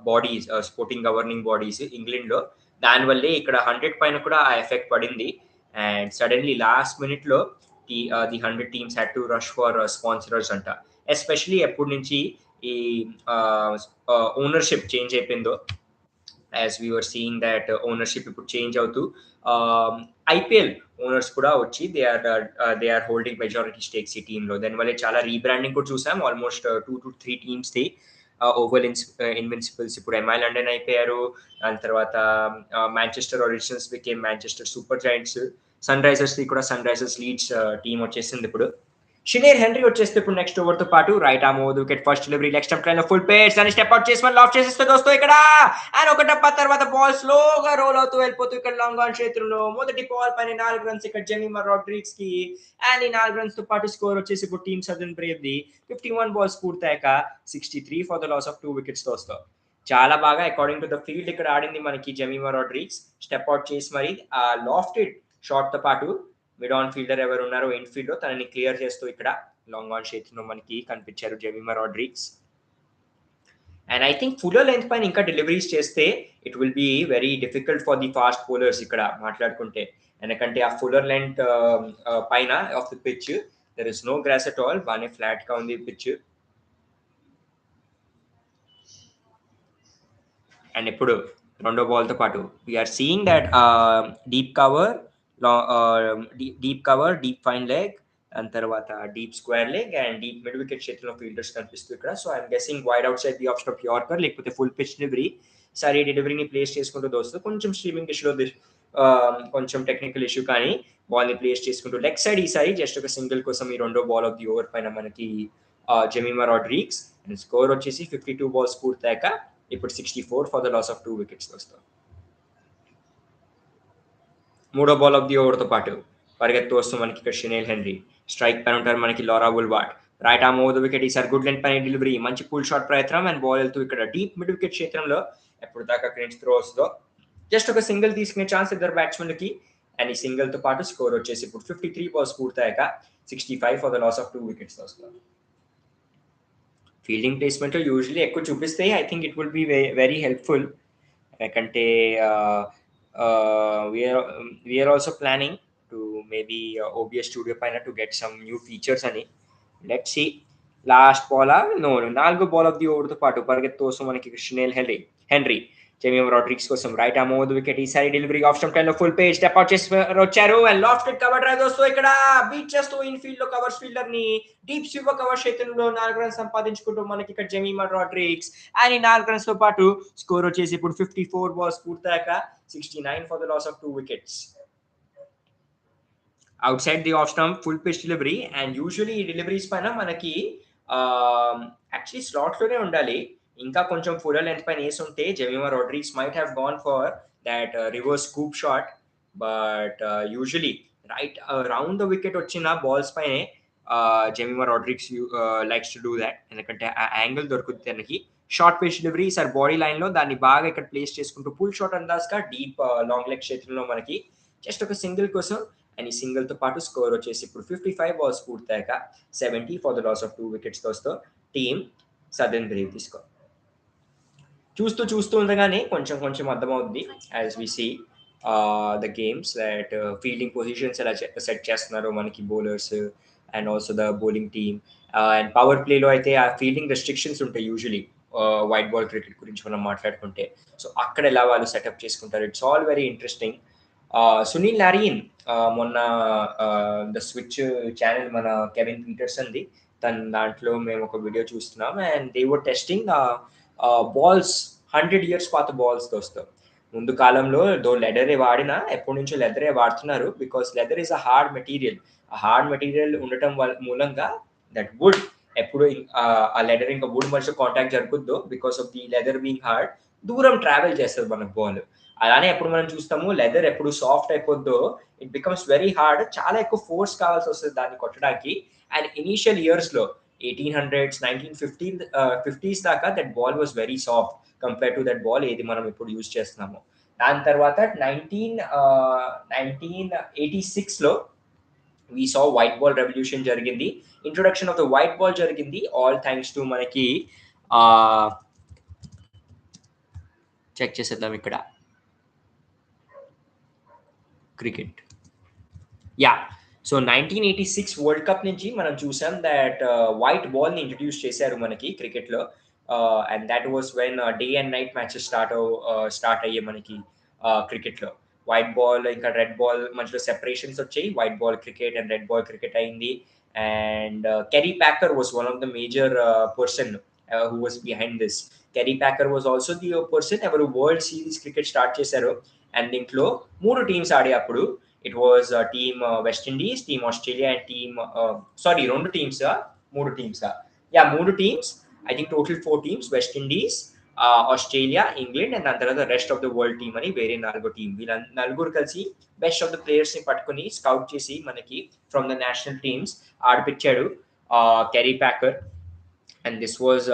A: bodies sporting governing bodies ఇంగ్లాండ్లో, దానివల్లే ఇక్కడ 100 పైన కూడా ఆ ఎఫెక్ట్ పడింది. అండ్ సడన్లీ లాస్ట్ మినిట్లో the 100 teams had to rush for sponsors అంట. ఎస్పెషలీ ఎప్పటి నుంచి ఈ ఓనర్షిప్ చేంజ్ అయిపోయిందో, as we're seeing that ownership ఇప్పుడు చేంజ్ అవుతూ ఐపీఎల్ ఓనర్స్ కూడా వచ్చి they are holding majority stakes ఈ టీంలో. దానివల్ల చాలా రీబ్రాండింగ్ కూడా చూసాం. Almost 2 to 3 teams the Oval Invincibles ఇప్పుడు ఎంఐ లండన్ అయిపోయారు. దాని తర్వాత Manchester Originals became Manchester super giants. Sunrisers the కూడా సన్ రైజర్స్ లీడ్స్ టీమ్ వచ్చేసింది ఇప్పుడు. షినేర్ హెన్రీ వచ్చేస్తే ఇప్పుడు నెక్స్ట్ ఓవర్ తో పాటు right arm over wicket first delivery leg stump line లో ఫుల్ పేస్ అని స్టెప్ అవుట్ చేసి లాఫ్ చేసేస్తే దోస్తో ఇక్కడ. అండ్ ఒక టప్ప తర్వాత బాల్ స్లోగా రోల్ అవుతూ వెళ్ళిపోతూ ఇక్కడ లాంగ్ ఆన్ క్షేత్రంలో మొదటి బాల్ పైన 4 runs ఇక్కడ జెమిమా రాడ్రిగ్స్ కి. అండ్ ఈ 4 runs తో పాటు స్కోర్ వచ్చేసి ఇప్పుడు టీమ్ సదర్న్ బ్రేవ్ ది 51 balls పూర్తయ్యాక 63 for the loss of 2 wickets దోస్తో. చాలా బాగా అకార్డింగ్ టు ద ఫీల్డ్ ఇక్కడ ఆడింది మనకి జెమిమా రాడ్రిగ్స్. స్టెప్ అవుట్ చేసి మరి ఆ లాఫ్టెడ్ షాట్ తో పాటు మిడ్ ఆన్ ఫీల్డర్ ఎవరు ఉన్నారో ఇన్ఫీల్డ్ లో తనని క్లియర్ చేస్తూ ఇక్కడ లాంగ్ ఆన్ క్షేత్రంలో మనకి కనిపించారు Jemimah Rodrigues. And I think fuller length పైన ఇంకా డెలివరీస్ చేస్తే it will be very difficult for the fast bowlers ఇక్కడ మాట్లాడుకుంటే. ఎందుకంటే ఆ ఫుల్లర్ లెంత్ పైన of the pitch there is no grass at all, బాగానే ఫ్లాట్ గా ఉంది పిచ్. అండ్ ఇప్పుడు రెండో బాల్ తో పాటు we're seeing that deep cover deep cover, deep fine leg, దాని తర్వాత deep square leg and deep mid wicket చేతిలో ఫీల్డర్స్ కనిపిస్తుంది ఇక్కడ. So I'm guessing wide out side the option of yorker లేకపోతే ఫుల్ పిచ్ డెలివరీ. సరే ఈ డెలివరీని place చేసుకుంటూ దోస్తు కొంచెం స్ట్రీమింగ్ ఇష్యూలో కొంచెం టెక్నికల్ ఇష్యూ కానీ బాల్ని ప్లేస్ చేసుకుంటూ లెగ్ సైడ్ ఈసారి జస్ట్ ఒక సింగిల్ కోసం ఈ రెండో బాల్ ఆఫ్ ది ఓవర్ పైన మనకి జెమిమా రాడ్రిగ్స్ అండ్ స్కోర్ వచ్చేసి 52 బాల్స్ పూర్తయ్యాక ఇప్పుడు 64 for the loss of 2 wickets వస్తాం. మూడో బాల్ ఆఫ్ ది ఓవర్తో పాటు పరిగెత్తు వస్తూ మనకి ఇక్కడ షనేల్ హెన్రీ, స్ట్రైక్ పైన ఉంటారు మనకి Laura Wolvaardt, right arm over the wicket, ఈసారి గుడ్ లెంత్ పైన డెలివరీ, మంచి పుల్ షాట్ ప్రయత్నం అండ్ బాల్ వెళ్తూ ఇక్కడ డీప్ మిడ్ వికెట్ క్షేత్రంలో ఎప్పుడు దాకా క్రెంచ్ త్రో వస్తుందో జస్ట్ ఒక సింగిల్ తీసుకునే ఛాన్స్ ఇద్దరు బ్యాట్స్మెన్లకి అండ్ ఈ సింగిల్ తో పాటు స్కోర్ వచ్చేసి ఇప్పుడు 53 బాల్స్ పూర్తయ్యాక 65 for the loss of 2 wickets వస్తారు. ఫీల్డింగ్ ప్లేస్మెంట్ యూజువల్లీ ఎక్కువ చూపిస్తే I think it will be very helpful. ఎందుకంటే we are also planning to maybe OBS studio పైన to get some new features అని. Let's see. లాస్ట్ బాల్ నాలుగో ball of the ఓవర్తో పాటు పరిగెత్తు కోసం మనకి షనేల్ హెన్రీ జెమిమా రాడ్రిగ్స్ కోసం right arm over the wicket, ఈసారి డెలివరీ ఆఫ్ స్టంప్ టైంలో ఫుల్ పేజ్ స్టెప్ అవుట్ చేసి వచ్చారు అండ్ లాఫ్టెడ్ కవర్ డ్రైవ్ వస్తూ ఇక్కడ బీట్ చేస్తూ ఇన్ ఫీల్డ్ లో కవర్స్ ఫీల్డర్ ని డీప్ స్వీపర్ కవర్ క్షేత్రంలో 4 రన్స్ సంపాదించుకుంటూ మనకి ఇక్కడ జెమిమా రాడ్రిగ్స్ అండ్ ఈ 4 రన్స్ తో పాటు స్కోర్ వచ్చేసి ఇప్పుడు 54 బాల్స్ పూర్తయ్యాక 69 for the loss of 2 wickets. Outside the off stump full pitch delivery and usually ఈ డెలివరీస్ పైన మనకి యాక్చువల్లీ స్లాట్ లోనే ఉండాలి. ఇంకా కొంచెం ఫుల్ లెంత్ పైన వేసి ఉంటే Jemimah Rodrigues might have gone for that reverse scoop shot, but usually right round the wicket వచ్చిన బాల్స్ పైనే Jemimah Rodrigues likes to do that. ఎందుకంటే ఆ యాంగిల్ దొరుకుతుంది తనకి. షార్ట్ పిచ్ డెలివరీ సార్ బాడీ లైన్ లో దాన్ని బాగా ఇక్కడ ప్లేస్ చేసుకుంటూ పుల్ షాట్ అందాజ్గా డీప్ లాంగ్ లెగ్ క్షేత్రంలో మనకి జస్ట్ ఒక సింగిల్ కోసం అండ్ ఈ సింగిల్ తో పాటు స్కోర్ వచ్చేసి ఇప్పుడు 55 బాల్స్ పూర్తయ్యాక 70 for the loss of 2 wickets తోస్తూ టీమ్ సదర్న్ బ్రేవ్ తీసుకో. చూస్తూ ఉండగానే కొంచెం అర్థమవుద్ది as we see the games that fielding positions ఎలా సెట్ చేస్తున్నారు మనకి bowlers and also the bowling team. And power ప్లేలో అయితే ఆ ఫీల్డింగ్ రెస్ట్రిక్షన్స్ ఉంటాయి యూజువలీ వైట్ బాల్ క్రికెట్ గురించి మనం మాట్లాడుకుంటే. సో అక్కడ ఎలా వాళ్ళు సెటప్ చేసుకుంటారు, it's all very interesting. Sunil Narine మొన్న ద స్విచ్ ఛానల్ మన కెవిన్ పీటర్సన్ది దాంట్లో మేము ఒక వీడియో చూస్తున్నాం and they were testing balls 100 years పాత బాల్స్ దోస్తాం. ముందు కాలంలో దో లెదరే వాడినా ఎప్పటి నుంచో లెదరే వాడుతున్నారు because leather is a hard material. ఆ హార్డ్ మెటీరియల్ ఉండటం మూలంగా దట్ వుడ్ ఎప్పుడు ఆ లెదర్ ఇంకా వుడ్ మధ్య కాంటాక్ట్ జరుగుద్దో because of the leather being hard దూరం ట్రావెల్ చేస్తుంది మనకు బాల్. అలానే ఎప్పుడు మనం చూస్తాము లెదర్ ఎప్పుడు సాఫ్ట్ అయిపోద్దో ఇట్ బికమ్స్ వెరీ హార్డ్, చాలా ఎక్కువ ఫోర్స్ కావాల్సి వస్తుంది దాన్ని కొట్టడానికి. అండ్ ఇనీషియల్ ఇయర్స్ లో 1800s 1950s దాకా that ball was very soft compare to that ball ఏది మనం ఇప్పుడు యూజ్ చేస్తున్నాము. దాని తర్వాత 1986లో we saw white ball revolution జరిగింది, introduction of the white ball జరిగింది, ఆల్ థ్యాంక్స్ టు మనకి చెక్ చేసేద్దాం ఇక్కడ cricket. Yeah, so 1986 World Cup నుంచి మనం చూసాం దట్ వైట్ బాల్ ని ఇంట్రడ్యూస్ చేశారు మనకి క్రికెట్ లో. And that was when day and night matches start అయ్యాయి మనకి క్రికెట్ లో. వైట్ బాల్ ఇంకా రెడ్ బాల్ మధ్యలో సెపరేషన్స్ వచ్చాయి, white ball cricket and red ball cricket అయింది. And Kerry Packer was one of the major person who was behind this. Kerry Packer was also the person ఎవరు World Series Cricket start చేశారు. And దీంట్లో 3 teams ఆడే అప్పుడు it was team West Indies, team Australia and team sorry 2 teams 3 teams yeah 3 teams I think total 4 teams west Indies, Australia, England and దాని తర్వాత rest of the world team అని వేరే 4 team. వీళ్ళ నలుగురు కలిసి బెస్ట్ ఆఫ్ ద ప్లేయర్స్ ని పట్టుకుని scout చేసి మనకి ఫ్రమ్ ద నేషనల్ టీమ్స్ ఆడిపించాడు Kerry Packer. And this was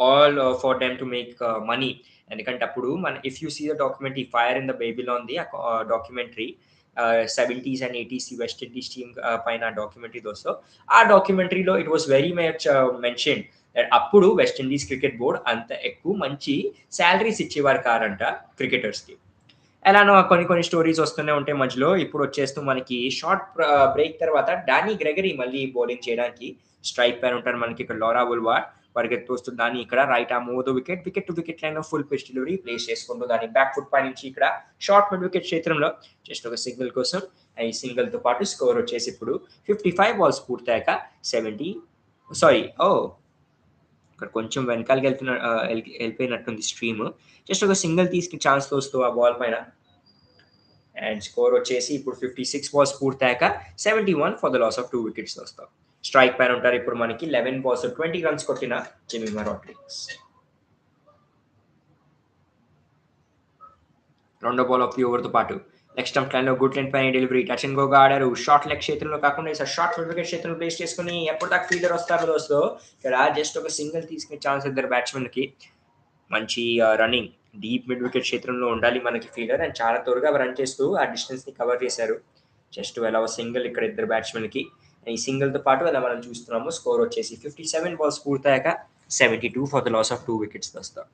A: all for them to make money. ఎందుకంటే అప్పుడు if you see the documentary Fire in the Babylon the documentary 70s and 80s West Indies team పైన documentary దోస్తో, ఆ డాక్యుమెంటరీలో it was very much mention that అప్పుడు West Indies cricket board అంత ఎక్కువ మంచి శాలరీస్ ఇచ్చేవారు కారంట క్రికెటర్స్కి. ఎలానో కొన్ని స్టోరీస్ వస్తూనే ఉంటాయి మధ్యలో. ఇప్పుడు వచ్చేస్తూ మనకి షార్ట్ బ్రేక్ తర్వాత డానీ గ్రెగరీ మళ్ళీ బౌలింగ్ చేయడానికి స్ట్రైక్ పైన ఉంటారు మనకి ఇక్కడ లారా వుల్వార్డ్ పరిగెత్తు వస్తుంది. దాన్ని ఇక్కడ right arm over the wicket to wicket line full pitch delivery place చేసుకుంటూ దాన్ని బ్యాక్ ఫుట్ పై నుంచి ఇక్కడ షార్ట్ మిడ్ వికెట్ క్షేత్రంలో జస్ట్ ఒక సింగిల్ కోసం ఈ సింగిల్తో పాటు స్కోర్ వచ్చేసి ఇప్పుడు 55 బాల్స్ పూర్తయ్యాక 70 సారీ ఇక్కడ కొంచెం వెనకాలకి వెళ్ళిపోయినట్టుంది స్ట్రీమ్. జస్ట్ ఒక సింగిల్ తీసుకుని ఛాన్స్ తోస్తూ ఆ బాల్ పైన అండ్ స్కోర్ వచ్చేసి ఇప్పుడు 56 బాల్స్ పూర్తయ్యాక 71 for the loss of 2 wickets వస్తాం. స్ట్రైక్ పైన ఉంటారు ఇప్పుడు మనకి 11 బాల్స్ 20 రన్స్ కొట్టిన జెమిమా రాడ్రిగ్స్. రెండో బాల్ ఆఫ్ ది ఓవర్తో పాటు నెక్స్ట్ స్టంప్ లైన్లో గుడ్ లెంత్ పైన డెలివరీ టచ్ అండ్ గోగా ఆడారు. షార్ట్ లెగ్ క్షేత్రంలో కాకుండా ఈసారి షార్ట్ మిడ్ వికెట్ క్షేత్రంలో ప్లేస్ చేసుకుని ఎప్పుడు దాకా ఫీల్డర్ వస్తారు దోస్తో. ఇక్కడ జస్ట్ ఒక సింగిల్ తీసుకునే ఛాన్స్ ఇద్దరు బ్యాట్స్మెన్కి. మంచి రన్నింగ్ డీప్ మిడ్ వికెట్ క్షేత్రంలో ఉండాలి మనకి ఫీల్డర్ అండ్ చాలా త్వరగా రన్ చేస్తూ ఆ డిస్టెన్స్ని కవర్ చేశారు. జస్ట్ ఎలా సింగిల్ ఇక్కడ ఇద్దరు బ్యాట్స్మెన్కి. ఈ సింగిల్తో పాటు అలా మనం చూస్తున్నాము. స్కోర్ వచ్చేసి 57 బాల్స్ పూర్తయ్యాక 72 for the loss of 2 wickets వస్తాం.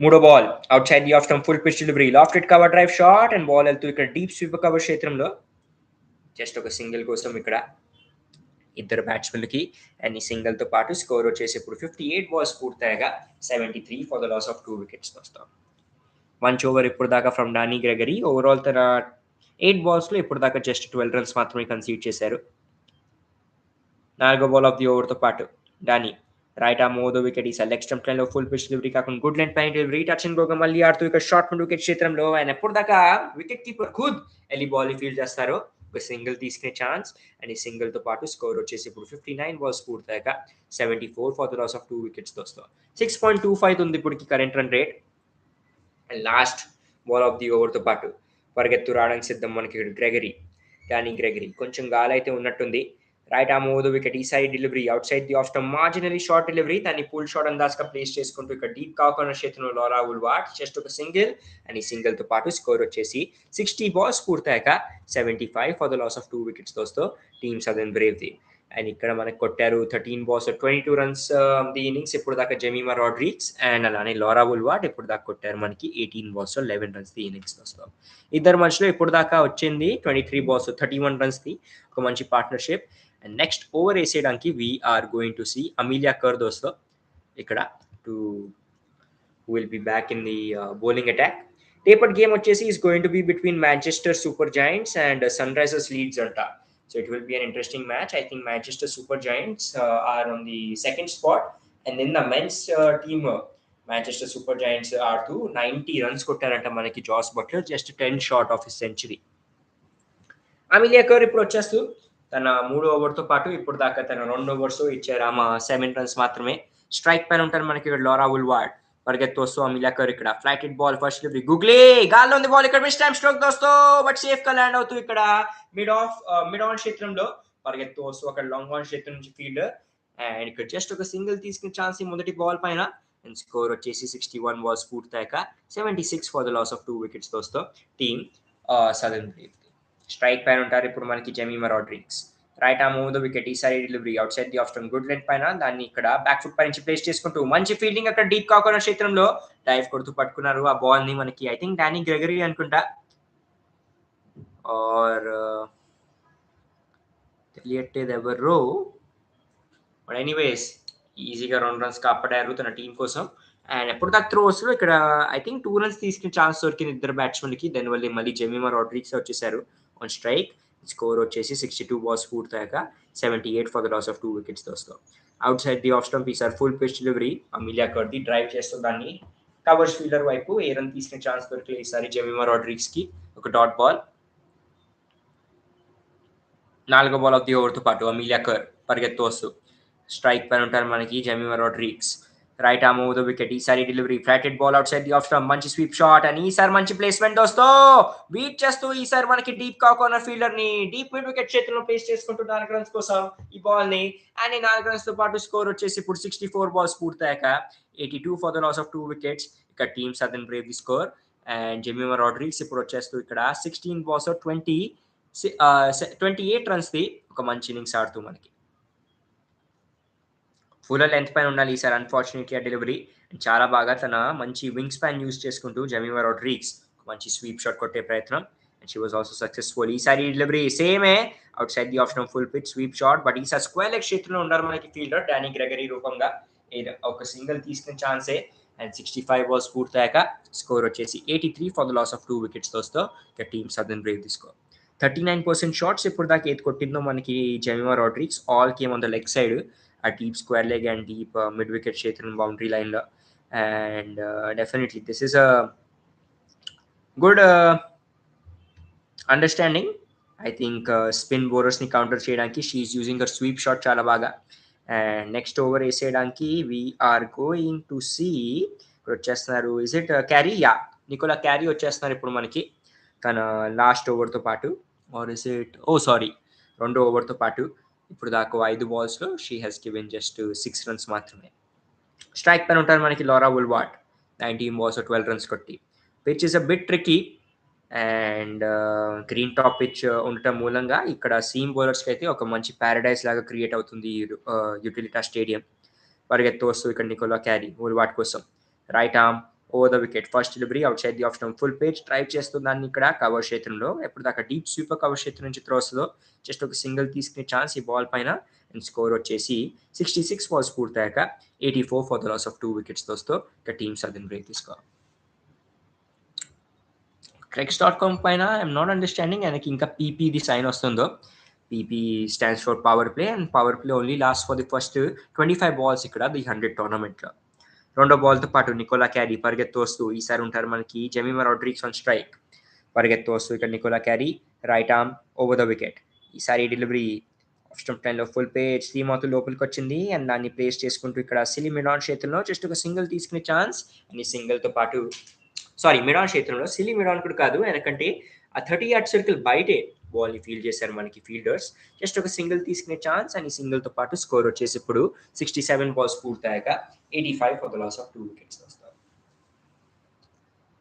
A: మూడో ball outside the off stump full pitch delivery lofted cover drive shot and ball వెళ్తూ ఇక్కడ డీప్ స్వీప్ కవర్ క్షేత్రంలో జస్ట్ ఒక సింగిల్ కోసం ఇక్కడ ఇద్దరు బ్యాట్స్మెన్లకి అండ్ ఈ సింగిల్తో పాటు స్కోర్ వచ్చేసి ఇప్పుడు 58 బాల్స్ పూర్తయ్యాక 73 for the loss of 2 wickets వస్తాం. మంచి ఓవర్ ఇప్పుడు దాకా ఫ్రమ్ డానీ గ్రెగరీ. ఓవరాల్ తన 8 బాల్స్లో ఇప్పుడు దాకా జస్ట్ 12 రన్స్ మాత్రమే కన్సీడ్ చేశారు. నాలుగో బాల్ ఆఫ్ ది ఓవర్తో పాటు Danny right arm over the wicket. ఈసారి లెగ్ స్టంప్ లైన్లో ఫుల్ పిచ్ డెలివరీ కాకుండా గుడ్ లెంత్ పైన డెలివరీ టచ్ అండ్ గోగా మళ్ళీ ఆడుతూ ఇక్కడ షార్ట్ మిడ్ వికెట్ క్షేత్రంలో ఆయన ఎప్పుడు దాకా వికెట్ కీపర్ ఖుద్ వెళ్ళి బాల్ ఫీల్డ్ చేస్తారు. ఒక సింగిల్ తీసుకునే ఛాన్స్ అండ్ ఈ సింగిల్తో పాటు స్కోర్ వచ్చేసి ఇప్పుడు 59 బాల్స్ పూర్తయ్యాక 74 for the loss of 2 wickets వస్తాం. 6.25 ఉంది ఇప్పటికి current run rate. And last ball of the ఓవర్తో పాటు పరిగెత్తు రావడానికి సిద్ధం మనకి గ్రెగరీ, డానీ గ్రెగరీ. కొంచెం గాలి అయితే ఉన్నట్టుంది. Right arm over the wicket. ఈ side delivery outside the off stump marginally short delivery. దాన్ని పుల్ షాట్ అందాజ్గా ప్లేస్ చేసుకుంటూ ఇక్కడ డీప్ కార్నర్ క్షేత్రంలో లారా వుల్వార్ట్ జస్ట్ ఒక సింగిల్ అండ్ ఈ సింగిల్తో పాటు స్కోర్ వచ్చేసి 60 బాల్స్ పూర్తయ్యాక 75 for the loss of 2 wickets దోస్తో టీమ్ సదర్న్ బ్రేవ్ది. అండ్ ఇక్కడ మనకు కొట్టారు 13 బాల్స్ 22 రన్స్ ది ఇన్నింగ్స్ ఇప్పుడు దాకా జెమిమా రాడ్రిగ్స్ అండ్ అలానే లారా వుల్వార్ట్ ఇప్పుడు దాకా కొట్టారు మనకి 18 బాల్స్ 11 రన్స్ ది ఇన్నింగ్స్ దోస్తో. ఇద్దరు మధ్యలో ఇప్పుడు దాకా వచ్చింది 23 బాల్స్ 31 రన్స్ ది ఒక మంచి పార్ట్నర్షిప్. అండ్ నెక్స్ట్ ఓవర్ వేసేయడానికి we're going to see Amelia Kerr దోస్తో ఇక్కడ to will be back in the bowling attack. టేపర్డ్ గేమ్ వచ్చేసి is going to be between Manchester Super Giants and Sunrisers Leeds అంట. So it will be an interesting match. I think Manchester Super Giants are on the second spot, and then the men's team, Manchester Super Giants, are to 90 runs కొట్టారంట మనకి Jos Buttler just 10 short of his century. Amelia Kerr ఇప్పుడు వచ్చేస్తూ తన 3 ఓవర్తో పాటు ఇప్పుడు దాకా తన 2 overs ఇచ్చారు. ఆమె 7 రన్స్ మాత్రమే. స్ట్రైక్ పైన ఉంటారు మనకి ఇక్కడ లారా వుల్వార్డ్. పరిగెత్తు వస్తూ అమిలియా కర్ ఇక్కడ flighted ball first delivery googly గాల్లో ఉంది బాల్ ఇక్కడ మిస్ టైమ్ స్ట్రోక్ దోస్తో బట్ సేఫ్ గా ల్యాండ్ అవుతూ ఇక్కడ మిడ్ ఆన్ క్షేత్రంలో పరిగెత్తు వస్తూ అక్కడ లాంగ్ ఆన్ క్షేత్రం నుంచి ఫీల్డర్ అండ్ ఇక్కడ జస్ట్ ఒక సింగిల్ తీసుకునే ఛాన్స్ ఈ మొదటి బాల్ పైన అండ్ స్కోర్ వచ్చేసి 61 బాల్స్ పూర్తయ్యాక 76 for the loss of 2 wickets దోస్తో టీమ్ సదర్న్ బ్రేవ్. స్ట్రైక్ పైన ఉంటారు ఇప్పుడు మనకి Jemimah Rodrigues. Right arm over the wicket. ఈసారి delivery outside the off stump good length పైన దాన్ని ఇక్కడ బ్యాక్ ఫుట్ పై నుంచి ప్లేస్ చేసుకుంటూ మంచి ఫీల్డింగ్ అక్కడ డీప్ కార్నర్ క్షేత్రంలో డైవ్ కొడుతూ పట్టుకున్నారు ఆ బాల్ ని మనకి ఐ థింక్ డానీ గ్రెగరీ అనుకుంటా ఆర్ తెలియట్లేదు ఎవరో బట్ ఎనీవేస్ ఈజీగా 2 రన్స్ కాపాడారు తన టీం కోసం. అండ్ ఎప్పుడు దాకా త్రోస్ లో ఇక్కడ ఐ థింక్ 2 రన్స్ తీసుకునే ఛాన్స్ దొరికింది ఇద్దరు బ్యాట్స్మెన్కి. దానివల్ల మళ్ళీ జెమిమా రాడ్రిగ్స్ వచ్చేసారు ఆన్ స్ట్రైక్. స్కోర్ వచ్చేసి 62 బాల్స్ పూర్తయ్యాక 78 for the loss of 2 wickets దోస్తో. Outside the off stump ఈసారి ఫుల్ పిచ్ డెలివరీ అమిలియా కర్ది డ్రైవ్ చేస్తూ దాన్ని కవర్స్ ఫీల్డర్ వైపు ఏ రన్ తీసుకునే ఛాన్స్ దొరికింది ఈసారి జెమిమా రాడ్రిగ్స్ కి ఒక డాట్ బాల్. 4వ బాల్ ఆఫ్ ది ఓవర్తో పాటు అమిలియా కర్ పరిగెత్తు వస్తూ స్ట్రైక్ పైన ఉంటారు మనకి Jemimah Rodrigues. Right arm over the wicket. ఈసారి delivery flighted ball outside the off stump మంచి స్వీప్ షాట్ అండ్ ఈసారి మంచి ప్లేస్మెంట్ దోస్తో బీట్ చేస్తూ ఈసారి మనకి డీప్ కార్నర్ ఫీల్డర్ ని డీప్ మిడ్ వికెట్ చేతిలో ప్లేస్ చేసుకుంటూ 4 రన్స్ కోసం ఈ బాల్ ని అండ్ ఈ 4 రన్స్ తో పాటు స్కోర్ వచ్చేసి ఇప్పుడు 64 బాల్స్ పూర్తయ్యాక 82 for the loss of 2 wickets. ఇక్కడ team southern Brave the score and Jemimah Rodrigues ఇప్పుడు వచ్చేస్తూ ఇక్కడ 16 బాల్స్ 28 రన్స్ ది ఒక మంచి ఇన్నింగ్స్ ఆడుతూ మనకి ఫుల్ లెంత్ పైన ఉండాలి ఈసారి అన్ఫార్చునేట్లీ ఆ డెలివరీ. చాలా బాగా తన మంచి వింగ్ స్పాన్ యూజ్ చేసుకుంటూ జెమిమా రాడ్రిగ్స్ మంచి స్వీప్ షాట్ కొట్టే ప్రయత్నం and she was also successful. ఈసారి డెలివరీ సేమే out side the option full pitch sweep shot but ఈసారి స్క్వేర్ లెగ్ క్షేత్రంలో ఉన్నారు మనకి ఫీల్డర్ డానీ గ్రెగరీ రూపంగా ఒక సింగిల్ తీసుకునే ఛాన్సే అండ్ 65 బాల్స్ పూర్తయ్యాక స్కోర్ వచ్చేసి 83 for the loss of 2 wickets దోస్తో ఇక టీమ్ సదర్న్ బ్రేవ్ తీసుకో. 39% షాట్స్ ఇప్పుడు దాకా ఏది కొట్టిందో మనకి Jemimah Rodrigues all came on the leg side, ఆ deep square leg and deep mid wicket క్షేత్రం బౌండరీ లైన్లో. And definitely this is a good understanding. I think spin బౌలర్స్ని కౌంటర్ చేయడానికి she is using a sweep shot చాలా బాగా. అండ్ నెక్స్ట్ ఓవర్ వేసేయడానికి we're going to see ఇప్పుడు వచ్చేస్తున్నారు. Is it Carey? Yeah, Nicola Carey వచ్చేస్తున్నారు ఇప్పుడు మనకి తన లాస్ట్ ఓవర్తో పాటు. Or is it, oh sorry, రెండో ఓవర్తో పాటు. ఇప్పుడు దాకా 5 బాల్స్లో she has given just 6 runs మాత్రమే. స్ట్రైక్ పైన ఉంటారు మనకి లారా వుల్వార్ట్, 19 బాల్స్ 12 రన్స్ కొట్టి. Pitch is a bit tricky and green top pitch ఉండటం మూలంగా ఇక్కడ సీమ్ బౌలర్స్కి అయితే ఒక మంచి ప్యారడైజ్ లాగా క్రియేట్ అవుతుంది యూటిలిటా స్టేడియం. పరిగెత్తు వస్తూ ఇక్కడ నికోలా క్యారీ వుల్వార్ట్ కోసం right arm over the wicket, first delivery outside the off stump, full పేజ్ డ్రైవ్ చేస్తుందాన్ని ఇక్కడ కవర్ క్షేత్రంలో. ఎప్పుడు దాకా డీప్ స్వీపర్ కవర్ క్షేత్రం నుంచి త్రో వస్తుందో జస్ట్ ఒక సింగిల్ తీసుకునే ఛాన్స్ ఈ బాల్ పైన. అండ్ స్కోర్ వచ్చేసి 66 బాల్స్ పూర్తయ్యాక 84 for the loss of 2 wickets దోస్తో ఇక టీమ్ సదర్న్ బ్రేక్ తీసుకో. Trex.com పైన ఐఎమ్ నాట్ అండర్స్టాండింగ్ ఆయనకి ఇంకా పీపీది సైన్ వస్తుందో. PP stands for power play and power play only last for the first 25 balls ఇక్కడ ది 100 టోర్నమెంట్లో. రెండో బాల్తో పాటు నికోలా క్యారీ పరిగెత్తు వస్తూ ఈసారి ఉంటారు మనకి జెమిమా రాడ్రిక్స్ ఆన్ స్ట్రైక్. పరిగెత్తు వస్తూ ఇక్కడ Nicola Carey right arm over the wicket. ఈసారి డెలివరీ ఆఫ్ స్టంప్ లైన్లో ఫుల్ పేజ్ శ్రీమాతు లోపలికి వచ్చింది అండ్ దాన్ని ప్లేస్ చేసుకుంటూ ఇక్కడ సిలి మిడాన్ చేతుల్లో జస్ట్ ఒక సింగిల్ తీసుకునే ఛాన్స్. అండ్ ఈ సింగిల్తో పాటు సారీ మిడాన్ క్షేత్రంలో, సిలి మిడాన్ కూడా కాదు, ఎందుకంటే ఆ 30 యార్డ్ సర్కిల్ బయటే బాల్ని ఫీల్డ్ చేశారు మనకి ఫీల్డర్స్. జస్ట్ ఒక సింగిల్ తీసుకునే ఛాన్స్ అండ్ ఈ సింగిల్తో పాటు స్కోర్ వచ్చేసి ఇప్పుడు 67 బాల్స్ పూర్తయ్యాక 85 for the loss of 2 wickets వస్తారు.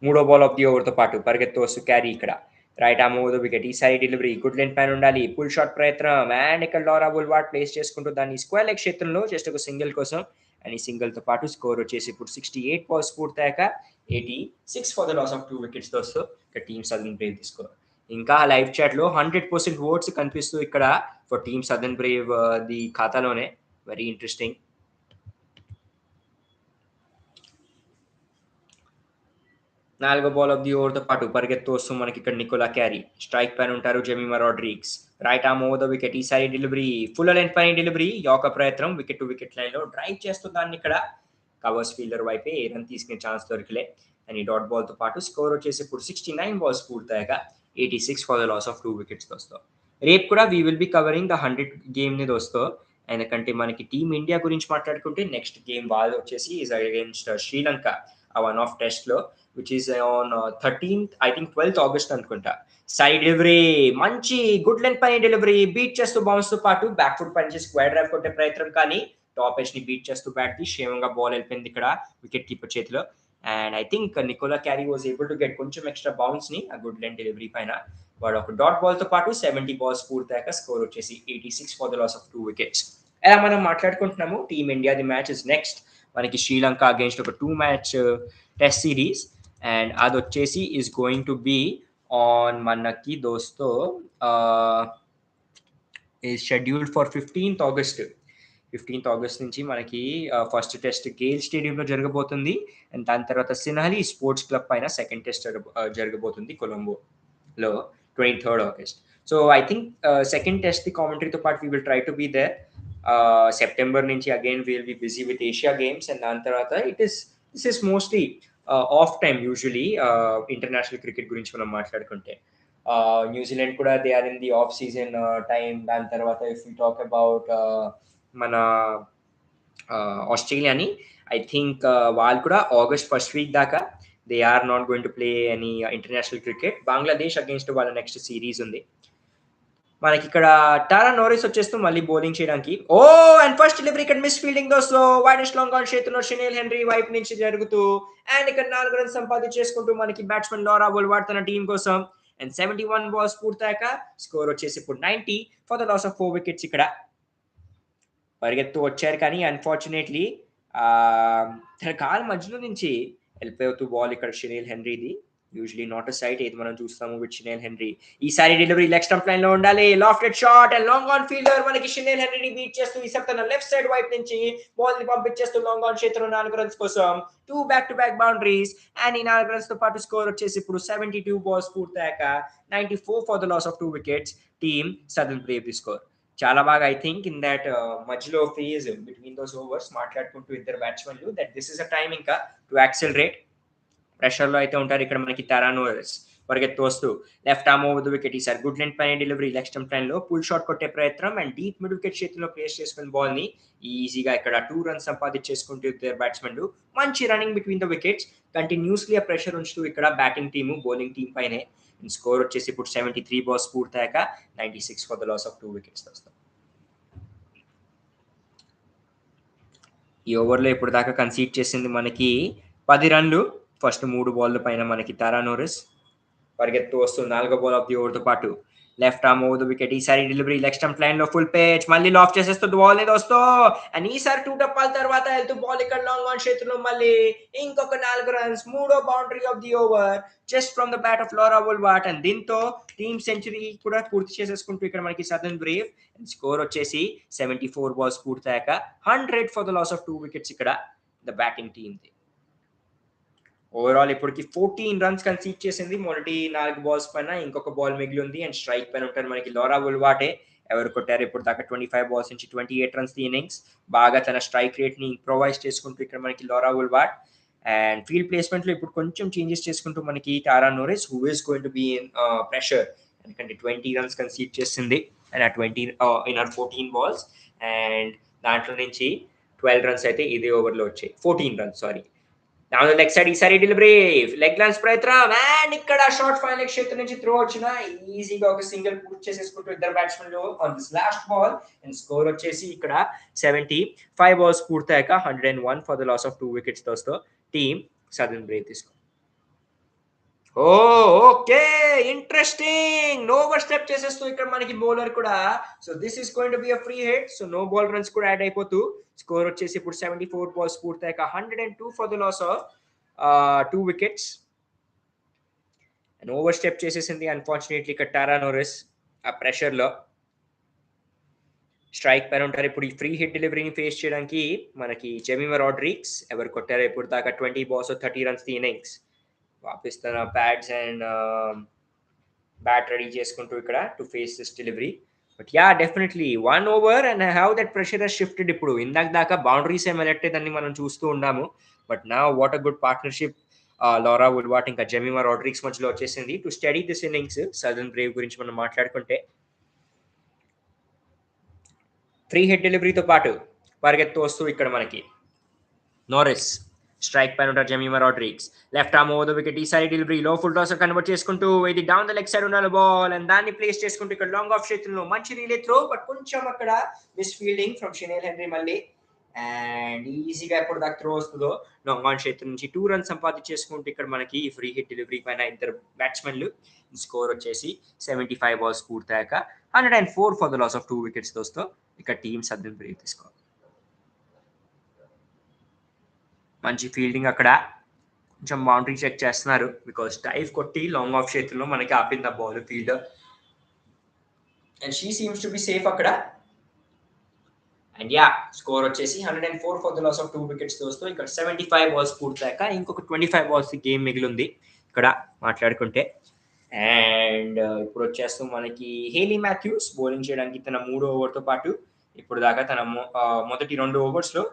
A: మూడో బాల్ ఆఫ్ ది ఓవర్తో పాటు పరిగెత్తు వస్తూ క్యారీ ఇక్కడ right arm over the wicket. ఈసారి డెలివరీ గుడ్ లెంత్ పైన ఉండాలి, పుల్ షాట్ ప్రయత్నం అండ్ ఇక్కడ లారా వుల్వార్ట్ ప్లేస్ చేసుకుంటూ దాన్ని స్క్వేర్ లెగ్ క్షేత్రంలో జస్ట్ ఒక సింగిల్ కోసం. అండ్ ఈ సింగిల్తో పాటు స్కోర్ వచ్చేసి ఇప్పుడు 68 బాల్స్ పూర్తయ్యాక 86 for the loss of 2 wickets దోస్తో ఇక టీమ్ సదర్న్ బ్రేవ్ తీసుకో. ఇంకా లైవ్ చాట్లో 100% ఓట్స్ కనిపిస్తూ ఇక్కడ ఫర్ టీమ్ సదర్న్ బ్రేవ్ ది ఖాతాలోనే. Very interesting. నాలుగో బాల్ ఆఫ్ ది ఓవర్తో పాటు పరిగెత్తు వస్తూ మనకి ఇక్కడ నికోలా క్యారీ స్ట్రైక్ పైన ఉంటారు Jemimah Rodrigues right arm over the wicket. ఈసారి డెలివరీ ఫుల్ లెంత్ పైన డెలివరీ యొక్క ప్రయత్నం వికెట్ టు వికెట్ లైన్లో డ్రైవ్ చేస్తూ దాన్ని ఇక్కడ కవర్స్ ఫీల్డర్ వైపే రన్ తీసుకునే ఛాన్స్ దొరికలే. అండ్ ఈ డాట్ బాల్తో పాటు స్కోర్ వచ్చేసి ఇప్పుడు 69 బాల్స్ పూర్తయ్యాక 86 for the loss of 2 wickets దోస్తో. రేపు కూడా we will be covering the 100 గేమ్ని దోస్తో. ఎందుకంటే మనకి టీమ్ ఇండియా గురించి మాట్లాడుకుంటే నెక్స్ట్ గేమ్ వాళ్ళు వచ్చేసి ఇస్ అగేన్స్ట్ శ్రీలంక, ఆ వన్ ఆఫ్ టెస్ట్లో which is on 13th I think 12th August అనుకుంటా. సైడ్ డెలివరీ మంచి గుడ్ లెంత్ పైన డెలివరీ బీట్ చేస్తూ బౌన్స్ తో పాటు బ్యాక్ ఫుట్ పని చేసి స్క్వేర్ డ్రైవ్ కొట్టే ప్రయత్నం, కానీ టాప్ ఎడ్జ్ ని బీట్ చేస్తూ బ్యాట్ ది క్షేమంగా బాల్ వెళ్ళిపోయింది ఇక్కడ వికెట్ కీపర్ చేతిలో. And I think Nicola Carey was able to get కొంచెం ఎక్స్ట్రా బౌన్స్ ని ఆ గుడ్ లెంత్ డెలివరీ పైన. వాడు ఒక డాట్ బాల్ తో పాటు 70 బాల్స్ పూర్తయ్యాక స్కోర్ వచ్చేసి 86 for the loss of 2 wickets. ఎలా మనం మాట్లాడుకుంటున్నాము టీమ్ ఇండియా ది మ్యాచ్ ఇస్ నెక్స్ట్ మనకి శ్రీలంక అగేన్స్ట్ ఒక 2 మ్యాచ్ టెస్ట్ సిరీస్. అండ్ అది వచ్చేసి is going to be on మనకి దోస్తో is scheduled for 15th August. 15th August నుంచి మనకి ఫస్ట్ టెస్ట్ గేల్ స్టేడియంలో జరగబోతుంది. అండ్ దాని తర్వాత సిన్హలి స్పోర్ట్స్ క్లబ్ పైన సెకండ్ టెస్ట్ జరగబోతుంది కొలంబోలో 23rd August. So I think second test ది కామెంటరీతో పాటు we will try to be there. September నుంచి again will be busy with Asia Games and దాని తర్వాత this is mostly off time usually international cricket గురించి మనం మాట్లాడుకుంటే. న్యూజిలాండ్ కూడా they are in the off season time. దాని తర్వాత if you talk about మన ఆస్ట్రేలియాని, ఐ థింక్ వాళ్ళు కూడా ఆగస్ట్ ఫస్ట్ వీక్ దాకా they are not going to play any international cricket. Bangladesh against వాళ్ళ నెక్స్ట్ సిరీస్ ఉంది మనకి ఇక్కడ. టారా నోరిస్ వచ్చేస్తూ మళ్ళీ బౌలింగ్ చేయడానికి. ఓ అండ్ ఫస్ట్ డెలివరీ ఇక్కడ మిస్ ఫీల్డింగ్ దోస్తో వైడెస్ట్ లాంగ్ ఆన్ చేతుల్లో షనేల్ హెన్రీ వైపు నుంచి జరుగుతూ అండ్ ఇక్కడ 4 రన్స్ సంపాదించేసుకుంటూ మనకి బ్యాట్స్మెన్ లారా వుల్వార్ట్ తన టీం కోసం. అండ్ 71 బాల్స్ పూర్తయ్యాక స్కోర్ వచ్చేసి ఇప్పుడు 90 for the loss of 4 wickets. ఇక్కడ పరిగెత్తు వచ్చారు కానీ అన్ఫార్చునేట్లీ తన కాలు మధ్యలో నుంచి వెళ్ళిపోతూ బాల్ ఇక్కడ షనేల్ హెన్రీది యూజువలీ నాట్ అ సైట్ ఏది మనం చూస్తాము విత్ షినేల్ హెన్రీ. ఈసారి డెలివరీ లెగ్ స్టంప్ లైన్ లో ఉండాలి. లాఫ్టెడ్ shot and long on fielder మనకి షినేల్ హెన్రీని బీట్ చేస్తూ ఈసారి తన లెఫ్ట్ సైడ్ వైపు నుంచి బాల్ ని పంపించేస్తూ లాంగ్ ఆన్ చేతులు 4 రన్స్ కోసం 2 back to back boundaries. And ఈ 4 రన్స్ తో పాటు స్కోర్ వచ్చేసి ఇప్పుడు 72 బాల్స్ పూర్తయ్యాక 94 for the loss of 2 wickets. Team southern Brave the score. చాలా బాగా ఐ థింక్ ఇన్ దట్ మధ్యలో ఫేజ్ బిట్వీన్ దోస్ ఓవర్స్ మాట్లాడుకుంటూ ఇద్దరు బ్యాట్స్మెన్లు that this is a time ఇంకా టు యాక్సెలరేట్. ప్రెషర్ లో అయితే ఉంటారు ఇక్కడ మనకి తారానోరస్ పరిగెత్తు వస్తూ left arm over the wicket. ఈసారి గుడ్ లెంత్ పైన డెలివరీ లెగ్ స్టంప్ లైన్ లో పుల్ షాట్ కొట్టే ప్రయత్నం అండ్ డీప్ మిడ్ వికెట్ చేతిలో ప్లేస్ చేసుకున్న బాల్ ని ఈజీగా ఇక్కడ 2 రన్స్ సంపాదించేసుకుంటూ ఇద్దరు బ్యాట్స్మెన్లు మంచి running between the wickets continuously ఆ ప్రెషర్ ఉంచుతూ ఇక్కడ బ్యాటింగ్ టీము బౌలింగ్ టీం పైనే. స్కోర్ వచ్చేసి ఇప్పుడు 73 బాల్స్ పూర్తయ్యాక 96 for the loss of 2 wickets వస్తాం. ఈ ఓవర్లో ఇప్పుడు దాకా కన్సీడ్ చేసింది మనకి 10 రన్లు. ఫస్ట్ 3 బాల్ పైన మనకి తారానోరిస్ పరిగెత్తు వస్తూ 4వ బాల్ ఆఫ్ ది ఓవర్ తో పాటు left arm over the wicket. ఈసారి డెలివరీ లెగ్ స్టంప్ లైన్ లో ఫుల్ పేచ్ మళ్ళీ లాఫ్ చేసేస్తుంది బాల్ ని దోస్తో. అండ్ ఈసారి 2 టప్పాల తర్వాత వెళ్తూ బాల్ ఇక్కడ లాంగ్ ఆన్ చేతుల్లో మళ్ళీ ఇంకొక 4 రన్స్. 3వ boundary of the over just from the bat of LoRa Wolvaardt. And దీంతో టీమ్ సెంచరీ కూడా పూర్తి చేసేసుకుంటూ ఇక్కడ మనకి సదర్న్ బ్రేవ్. స్కోర్ వచ్చేసి 74 బాల్స్ పూర్తయ్యాక 100 for the loss of 2 wickets ఇక్కడ ద బ్యాటింగ్ టీమ్. ఓవరాల్ ఇప్పటికి 14 రన్స్ కన్సీడ్ చేసింది మొదటి 4 బాల్స్ పైన. ఇంకొక బాల్ మిగిలి ఉంది అండ్ స్ట్రైక్ పైన ఉంటారు మనకి లోరా వోల్వార్టే. ఎవరు కొట్టారు ఇప్పుడు దాకా 25 బాల్స్ నుంచి 28 రన్స్ ది ఇన్నింగ్స్. బాగా తన స్ట్రైక్ రేట్ ని ఇంప్రొవైజ్ చేసుకుంటూ ఇక్కడ మనకి Laura Wolvaardt. And field placement లో ఇప్పుడు కొంచెం చేంజెస్ చేసుకుంటూ మనకి Tara Norris who is going to be in pressure. ఎందుకంటే 20 రన్స్ కన్సీడ్ చేసింది అండ్ ఆ 20 ఇన్ 14 బాల్స్ అండ్ దాంట్లో నుంచి 12 రన్స్ అయితే ఇదే ఓవర్లో వచ్చాయి. 14 runs sorry. Down the leg side, ఈసారి డెలివరీ లెగ్ లాన్స్ ప్రయత్నం అండ్ ఇక్కడ షార్ట్ ఫైన్ లెగ్ చేతి నుంచి త్రో వచ్చిన ఈజీగా ఒక సింగిల్ పూర్తి చేసేసుకుంటూ ఇద్దరు బ్యాట్స్మెన్లు on this last ball. And score వచ్చేసి ఇక్కడ 75 బాల్స్ పూర్తయ్యాక 101 for the loss of 2 wickets దోస్తో టీమ్ సదర్న్ బ్రేవ్ తీసుకో. Okay interesting no overstep చేసేస్తూ ఇక్కడ మనకి బౌలర్ కూడా. So this is going to be a free hit. So no ball runs కూడా యాడ్ అయిపోతూ స్కోర్ వచ్చేసి ఇప్పుడు 74 బాల్స్ పూర్తయ్యాక 102 for the loss of 2 wickets. And over step చేసేసింది అన్ఫార్చునేట్లీ ఇక్కడ తారానోరిస్ ఆ ప్రెషర్ లో. స్ట్రైక్ పైన ఉంటారు ఇప్పుడు ఈ ఫ్రీ హిట్ డెలివరీని ఫేస్ చేయడానికి మనకి జెమిమా రాడ్రిక్స్. ఎవరు కొట్టారు ఇప్పుడు దాకా 20 బాల్స్ 30 రన్స్ ది ఇన్నింగ్స్. వాపస్ తన ప్యాడ్స్ అండ్ బ్యాట్ రెడీ చేసుకుంటూ ఇక్కడ to face this delivery. But yeah definitely 1 over and how that pressure has shifted. ఇప్పుడు ఇందాక దాకా బౌండరీస్ ఏం వెళ్ళట్టేదని మనం చూస్తూ ఉన్నాము. బట్ నా what a good partnership LoRa Wolvaardt ఇంకా జెమిమా రాడ్రిక్స్ మధ్యలో వచ్చేసింది to study this innings. Southern Brave గురించి మనం మాట్లాడుకుంటే ఫ్రీ హిట్ డెలివరీతో పాటు పరిగెత్తు వస్తూ ఇక్కడ మనకి నోరిస్ స్ట్రైక్ పైన ఉంటారు Jemimah Rodrigues. Left arm over the wicket. ఈసారి డెలివరీ లో ఫుల్ టాస్ కన్వర్ట్ చేసుకుంటూ ఇది డౌన్ ద లెగ్ సైడ్ ఉండాలి బాల్ అండ్ దాన్ని ప్లేస్ చేసుకుంటూ ఇక్కడ లాంగ్ ఆఫ్ చేతుల్లో మంచి రీలే త్రో. బట్ కొంచెం అక్కడ మిస్ ఫీల్డింగ్ ఫ్రమ్ షినేల్ హెన్రీ మళ్ళీ. అండ్ ఈజీగా ఎప్పుడు దాకా త్రో వస్తుందో లాంగ్ ఆన్ చేతుల నుంచి 2 రన్స్ సంపాదించేసుకుంటూ ఇక్కడ మనకి ఫ్రీ హిట్ డెలివరీ పైన ఇద్దరు బ్యాట్స్మెన్లు. స్కోర్ వచ్చేసి 75 బాల్స్ పూర్తయ్యాక 104 for the loss of 2 wickets దోస్తో ఇక్కడ టీమ్ సదర్న్ బ్రేవ్ తీసుకోవాలి. మంచి ఫీల్డింగ్ అక్కడ కొంచెం బౌండరీ చెక్ చేస్తున్నారు బికాస్ డైవ్ కొట్టి లాంగ్ ఆఫ్ చేతుల్లో మనకి ఆపింది ఆ ball fielder. And she seems to be safe అక్కడ. అండ్ యా స్కోర్ వచ్చేసి 104 for the loss of 2 wickets దోస్తో ఇక్కడ 75 బాల్స్ పూర్తయ్యాక ఇంకొక 25 బాల్స్ గేమ్ మిగిలి ఉంది ఇక్కడ మాట్లాడుకుంటే. అండ్ ఇప్పుడు వచ్చేస్తూ మనకి హేలీ మాథ్యూస్ బౌలింగ్ చేయడానికి తన 3వ ఓవర్తో పాటు ఇప్పుడు దాకా తన మొదటి 2 ఓవర్స్లో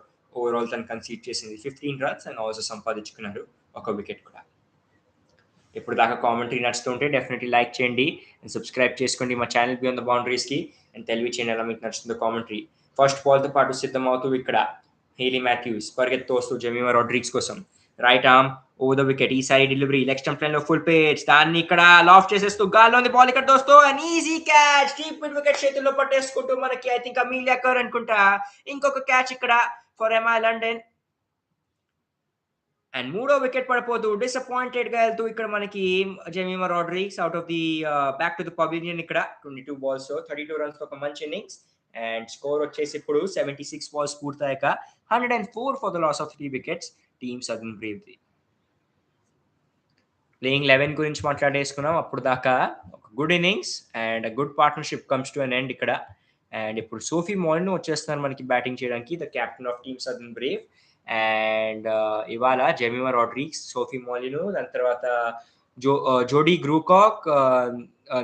A: ఓవరాల్ తను కన్సీడ్ చేసింది 15 రన్స్ అండ్ ఆల్సో సంపాదించుకున్నారు ఒక వికెట్ కూడా. ఇప్పుడు దాకా కామెంటరీ నచ్చుతుంటే డెఫినెట్లీ లైక్ చేయండి అండ్ సబ్స్క్రైబ్ చేసుకోండి మా ఛానల్ బియాండ్ ద బౌండరీస్కి. అండ్ తెలుగు ఛానల్ ఎలా మీకు నచ్చుతుందో కామెంటరీ. ఫస్ట్ బాల్తో పాటు సిద్ధమవుతూ ఇక్కడ హేలీ మాథ్యూస్ పరిగెత్తు వస్తూ జెమిమా రాడ్రిక్స్ కోసం right arm over the wicket. ఈసారి డెలివరీ లెగ్ స్టంప్ లైన్ లో ఫుల్ పేజ్ దాన్ని ఇక్కడ లాఫ్ చేసేస్తూ గాల్లోని బాల్ ఇక్కడ దోస్తూ and easy catch deep mid wicket చేతుల్లో పట్టేసుకుంటూ మనకి ఐ థింక్ అమీలియా కర్ అనుకుంటా ఇంకొక క్యాచ్ ఇక్కడ ఫర్ ఎంఐ లండన్. అండ్ 3వ వికెట్ పడిపోతూ డిసప్పాయింటెడ్ గా వెళ్తూ ఇక్కడ మనకి Jemimah Rodrigues out of the back to the pavilion ఇక్కడ 22 బాల్స్ 32 రన్స్ ఒక మంచి ఇన్నింగ్స్. అండ్ స్కోర్ వచ్చేసి ఇప్పుడు 76 బాల్స్ పూర్తయ్యాక 104 for the loss of 3 wickets team southern Brave. Playing 11 గురించి మాట్లాడేసుకున్నాం. అప్పుడు దాకా ఒక good innings and good partnership comes to an end ఇక్కడ. అండ్ ఇప్పుడు సోఫీ మోలినో వచ్చేస్తున్నారు మనకి బ్యాటింగ్ చేయడానికి. The captain of team southern Brave. And ఇవాళ జెమిమా రాడ్రిగ్స్, సోఫీ మోలినో, దాని తర్వాత Jodie Grewcock,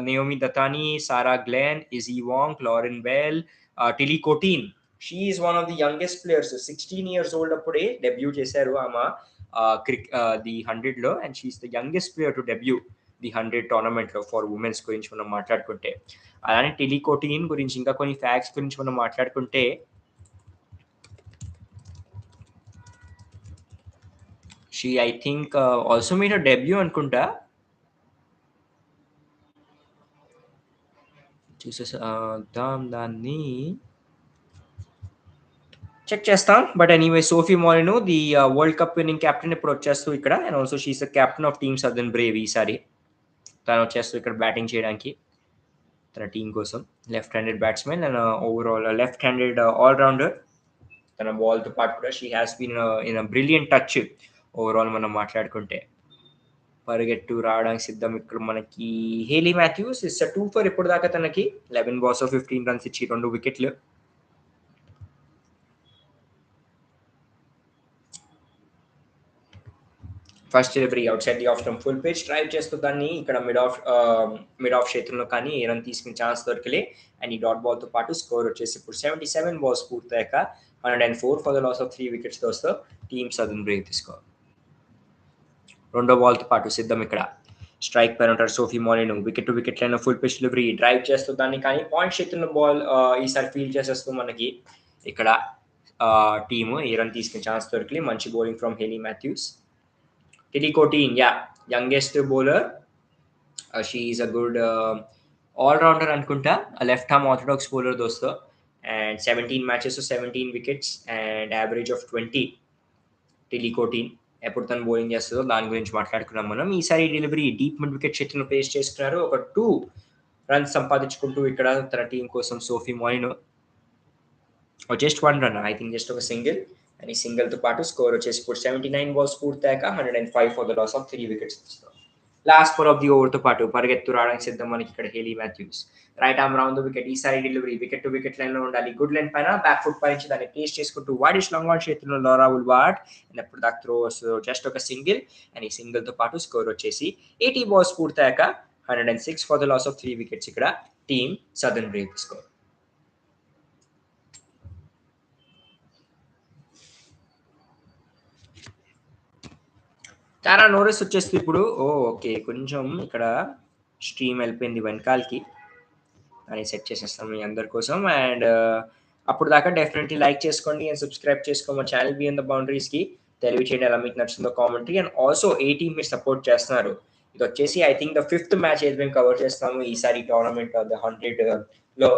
A: Naomi Dattani, Sarah Glenn, Issy Wong, Lauren Bell, Tilly Corteen. She is one of the youngest players. 16 years old అప్పుడే debut చేశారు ఆమె the 100లో. And she's the youngest player to debut the 100 టోర్నమెంట్లో for women's గురించి మనం మాట్లాడుకుంటే. అలానే టెలికోటిన్ గురించి ఇంకా కొన్ని ఫ్యాక్ట్స్ గురించి మనం మాట్లాడుకుంటే, she I think also made a debut అనుకుంటా. చూసేద్దాం దాన్ని, చెక్ చేస్తాం. But anyway Sophie Molineux the world cup winning captain ఇప్పుడు వచ్చేస్తూ ఇక్కడ. And also she's the captain of team southern Brave ఈసారి. తను వచ్చేస్తూ ఇక్కడ బ్యాటింగ్ చేయడానికి తన టీం కోసం. Left handed batsman and overall left handed all rounder. తన బాల్తో పాటు కూడా she has been in brilliant touch overall మనం మాట్లాడుకుంటే. పరిగెట్టు రావడానికి సిద్ధం ఇక్కడ మనకి హేలీ మాథ్యూస్. ఇట్స్ 2 ఫర్ ఇప్పుడు దాకా తనకి 11 balls 15 runs ఇచ్చి 2 వికెట్లు. First delivery outside the off stump full pitch drive చేస్తూ దాన్ని ఇక్కడ మిడ్ ఆఫ్ క్షేత్రంలో కానీ ఏ రన్ తీసుకునే ఛాన్స్ దొరకలే. అండ్ ఈ డాట్ బాల్తో పాటు స్కోర్ వచ్చేసి ఇప్పుడు 77 balls పూర్తయ్యాక 104 for the loss of 3 wickets దోస్తో టీమ్ సదర్న్ బ్రేవ్ తీసుకో. రెండో బాల్తో పాటు సిద్ధం ఇక్కడ. స్ట్రైక్ పైన ఉంటారు Sophie Molineux. Wicket to wicket line full pitch delivery drive చేస్తూ దాన్ని కానీ పాయింట్ చేతున్న బాల్ ఈసారి ఫీల్డ్ చేసేస్తూ మనకి ఇక్కడ టీము ఏ రన్ తీసుకునే ఛాన్స్ దొరకలే. మంచి bowling from Hayley Matthews. Tilly Corteen, youngest bowler. She is a good all rounder అనుకుంటా. లెఫ్ట్ హార్మ్ ఆర్థోడాక్స్ బౌలర్ దోస్తో. And 17 matches 17 wickets and average of 20. Tilly Corteen ఎప్పుడు తను బౌలింగ్ చేస్తుందో దాని గురించి మాట్లాడుకున్నాం మనం. ఈసారి డెలివరీ డీప్ మిడ్ వికెట్ చేతులను పేస్ చేసుకున్నారు. ఒక 2 runs సంపాదించుకుంటూ ఇక్కడ తన టీం కోసం Sophie మోలినో. Just 1 run, I think just ఒక సింగిల్. అండ్ ఈ సింగిల్తో పాటు స్కోర్ వచ్చేసి ఇప్పుడు 79 balls పూర్తయ్యాక 105 for the loss of 3 wickets. Last ball of the ఓవర్తో పాటు పరిగెత్తు రావడానికి సిద్ధం మనకి ఇక్కడ Hayley Matthews. Right arm round the wicket. ఈసారి delivery wicket to wicket line లో ఉండాలి. గుడ్ లైన్ పైన బ్యాక్ ఫుట్ పై నుంచి దాన్ని ప్లేస్ చేసుకుంటూ వాడిష్ లాంగ్ ఆన్ చేతిలో లారా వుల్వార్డ్. అండ్ అప్పుడు దాకా త్రోస్ జస్ట్ ఒక సింగిల్. అండ్ ఈ సింగిల్ తో పాటు స్కోర్ వచ్చేసి 80 balls పూర్తయ్యాక 106 for the loss of 3 wickets ఇక్కడ team southern Brave score. Tara Norris వచ్చేసి ఇప్పుడు ఓకే కొంచెం ఇక్కడ స్ట్రీమ్ వెళ్ళిపోయింది వెనకాలకి అని సెట్ చేసేస్తాం మీ అందరి కోసం. అండ్ అప్పుడు దాకా డెఫినెట్లీ లైక్ చేసుకోండి అండ్ సబ్స్క్రైబ్ చేసుకోమని ఛానల్ బియాండ్ ద బౌండరీస్కి. తెలియచేయండి ఎలా మీకు నచ్చిందో కామెంటరీ. అండ్ ఆల్సో ఏ టీమ్ మీరు సపోర్ట్ చేస్తున్నారు. ఇది వచ్చేసి I think the 5th match ఏది మేము కవర్ చేస్తాము ఈసారి టోర్నమెంట్ ద 100లో.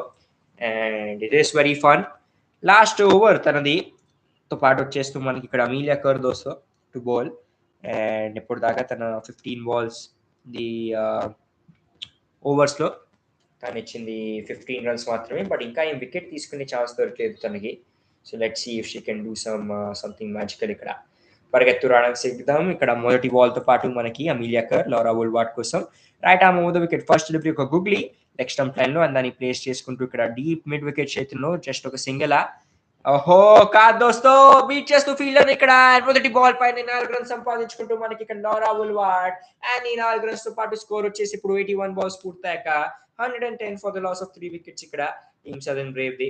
A: And it is very fun. Last over తనది తో పాటు వచ్చేస్తూ మనకి ఇక్కడ Amelia Kerr దోస్తో to bowl. And ఇప్పుడు దాకా తన 15 balls ది ఓవర్స్లో తను ఇచ్చింది 15 runs మాత్రమే. బట్ ఇంకా ఏం వికెట్ తీసుకునే ఛాన్స్ దొరకలేదు తనకి. So let see if she can do something magical ఇక్కడ. పరిగెత్తు రావడానికి సిద్ధం ఇక్కడ మొదటి బాల్తో పాటు మనకి అమీలియా కర్ లారా వుల్వార్డ్ కోసం. Right arm over the wicket. First delivery ఒక గుగ్లీ లెగ్ స్టంప్ లైన్ లో. అండ్ దాన్ని ప్లేస్ చేసుకుంటూ ఇక్కడ డీప్ మిడ్ వికెట్ చేతుల్లో జస్ట్ ఒక సింగిల్. ఓహో కాదు దోస్తో, బీట్ చేస్తూ ఫీల్డర్ ఇక్కడ మొదటి బాల్ పైన 4 runs సంపాదించుకుంటూ మనకి ఇక్కడ లారా వుల్వార్డ్. అండ్ ఈ 4 runs తో పాటు స్కోర్ వచ్చేసి ఇప్పుడు 81 balls పూర్తయ్యాక 110 for the loss of 3 wickets ఇక్కడ టీమ్ సదర్న్ బ్రేవ్ ది.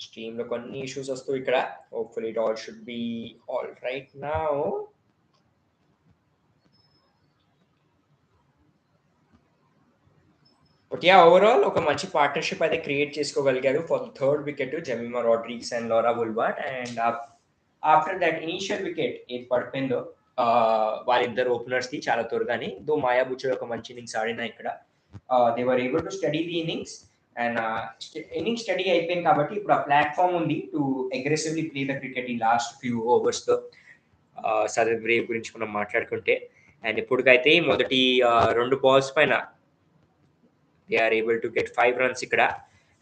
A: స్ట్రీమ్ లో కొన్ని ఇష్యూస్ వస్తూ ఇక్కడ. Hopefully it all should be all right now. But overall ఒక మంచి పార్ట్నర్షిప్ అయితే క్రియేట్ చేసుకోగలిగారు for the 3rd wicket Jemimah Rodrigues and Laura Wolvaardt. And after that initial wicket ఏది పడిపోయిందో వాళ్ళిద్దరు ఓపెనర్స్ ది చాలా త్వరగానే. దో మాయా బుచ్చర్ ఒక మంచి ఇన్నింగ్స్ ఆడినా ఇక్కడ. They were able to steady the innings. And innings steady అయిపోయింది కాబట్టి ఇప్పుడు ఆ ప్లాట్ఫామ్ ఉంది to aggressively play the cricket ఈ లాస్ట్ ఫ్యూ ఓవర్స్తో సదర్న్ బ్రేవ్ గురించి మనం మాట్లాడుకుంటే. అండ్ ఇప్పటికైతే మొదటి 2 balls పైన they are able to get 5 runs ఇక్కడ.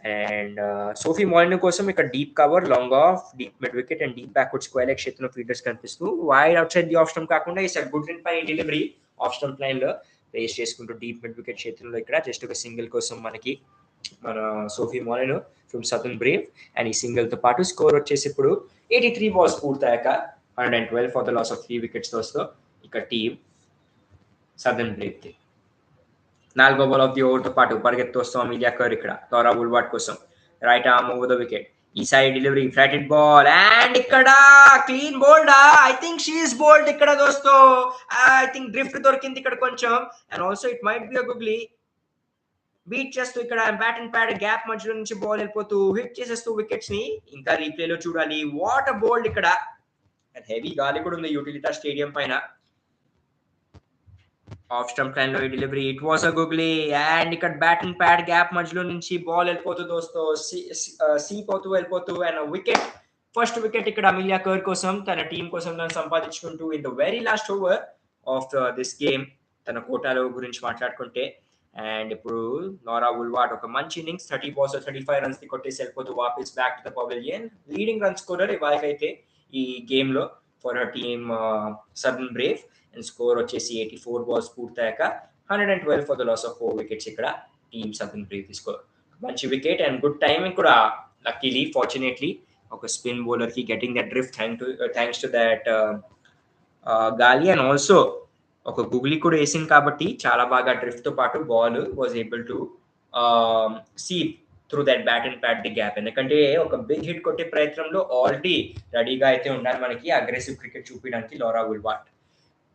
A: అండ్ సోఫీ మాలినో కోసం ఇక్కడ deep cover, long off, deep mid wicket and deep backward square leg క్షేత్రంలో ఫీల్డర్స్ కనిపిస్తూ wide out side the off stump కాకుండా ఈ సార్ గుడ్ లెంత్ పై డెలివరీ ఆఫ్ స్టంప్ లైన్ లో ప్లేస్ చేసుకుంటూ డీప్ మిడ్ వికెట్ క్షేత్రంలో ఇక్కడ జస్ట్ ఒక సింగిల్ కోసం మనకి మన Sophie Molineux from Southern Brave. And ఈ సింగిల్ తో పాటు స్కోర్ వచ్చేసి ఇప్పుడు 83 బాల్స్ పూర్తయ్యాక 112 for the loss of 3 wickets దోస్తో ఇక టీమ్ సదర్న్ బ్రేవ్ ది. 4వ బాల్ ఆఫ్ ది ఓవర్ తో పాటు పరిగెత్తు వస్తాం అమిలియా కర్ ఇక్కడ లారా వుల్వార్ట్ కోసం right arm over the wicket. ఈ side delivery flighted ball and ఇక్కడ clean bowled. I think she's bowled ఇక్కడ దోస్తో. ఐ థింక్ డ్రిఫ్ట్ దొరికింది ఇక్కడ కొంచెం. And also it might be a googly. Beat చేస్తూ ఇక్కడ బ్యాట్ అండ్ ప్యాడ్ గ్యాప్ మధ్యలో నుంచి బాల్ వెళ్ళిపోతూ హిట్ చేసేస్తూ వికెట్స్ ని ఇంకా రీప్లేలో చూడాలి. వాట్ అ బోల్డ్ ఇక్కడ. హెవీ గాలి కూడా ఉంది యూటిలిటా స్టేడియం పైన. ఆఫ్ స్టంప్ లైన్ లో ఈ delivery it was a googly and ఇక్కడ బ్యాట్ అండ్ ప్యాడ్ గ్యాప్ మధ్యలో నుంచి బాల్ వెళ్ళిపోతూ దోస్తో సీప్ అవుతూ వెళ్ళిపోతూ అండ్ వికెట్. ఫస్ట్ వికెట్ ఇక్కడ అమిలియా కర్ కోసం తన టీం కోసం తను సంపాదించుకుంటూ in the very last over of this game తన కోటాలో గురించి మాట్లాడుకుంటే. అండ్ ఇప్పుడు లారా వుల్వార్ట్ ఒక మంచి ఇన్నింగ్స్ 30 balls 35 runs ని కొట్టేసి వెళ్ళిపోతూ వాపస్ back to the pavilion. Leading run scorer ఇవాళకైతే ఈ గేమ్ లో for her team southern Brave. And score వచ్చేసి 84 balls పూర్తయ్యాక 112 for the loss of 4 wickets ఇక్కడ టీమ్ సదర్న్ బ్రేవ్ తీసుకో. మంచి వికెట్ అండ్ గుడ్ టైమింగ్ కూడా. లక్కీలీ ఫార్చునేట్లీ ఒక స్పిన్ బౌలర్ కి getting that drift thanks to that గాలి అండ్ ఆల్సో ఒక గుగ్లీ కూడా వేసింది కాబట్టి చాలా బాగా డ్రిఫ్ట్ తో పాటు ball was able to seep through that bat and pad the gap. ఎందుకంటే ఒక బిగ్ హిట్ కొట్టే ప్రయత్నంలో ఆల్రెడీ రెడీగా అయితే ఉండాలి మనకి అగ్రెసివ్ క్రికెట్ చూపించడానికి లారా వుల్వార్ట్.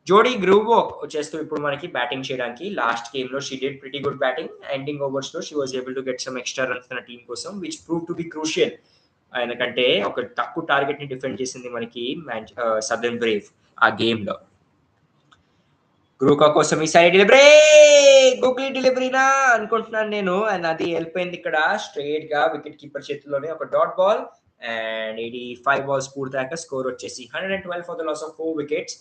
A: జోడీ గ్రూవో వచ్చేస్తూ ఇప్పుడు మనకి బ్యాటింగ్ చేయడానికి. లాస్ట్ గేమ్ లో she did pretty good batting. Ending overs లో she was able to get some extra runs తన టీం కోసం which prove to be crucial. ఎందుకంటే ఒక తక్కువ టార్గెట్ ని డిఫెండ్ చేసింది మనకి సదర్న్ బ్రేవ్ ఆ గేమ్ లో. గ్రూకా కోసం ఈ సైడ్ డెలివరీ గుగ్లీ డెలివరీనా అనుకుంటున్నాను నేను. అండ్ అది వెళ్ళిపోయింది ఇక్కడ స్ట్రైట్ గా వికెట్ కీపర్ చేతిలోనే ఒక డాట్ బాల్. అండ్ 85 balls పూర్తయ్యాక స్కోర్ వచ్చేసి 112 for the loss of 4 wickets.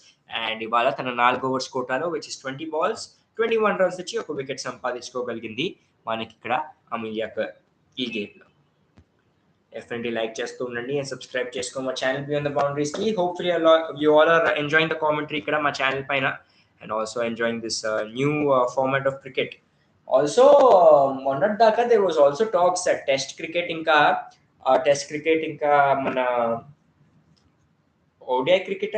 A: And ఇవాళ తన 4 overs కోటాలో విచ్ ఇస్ 20 balls 21 runs వచ్చి ఒక వికెట్ సంపాదించుకోగలిగింది మనకి ఇక్కడ అమిలియా కర్ ఈ గేమ్ లో. డెఫినెట్లీ లైక్ చేస్తూ ఉండండి అండ్ సబ్స్క్రైబ్ చేసుకో మా ఛానల్ బియాండ్ ద బౌండరీస్ కి. Hopefully you all are enjoying the commentary ఇక్కడ మా ఛానల్ పైన and also enjoying this new format of cricket. Also మొన్నటి దాకా there was also talks test cricket ఇంకా మన ODI cricket.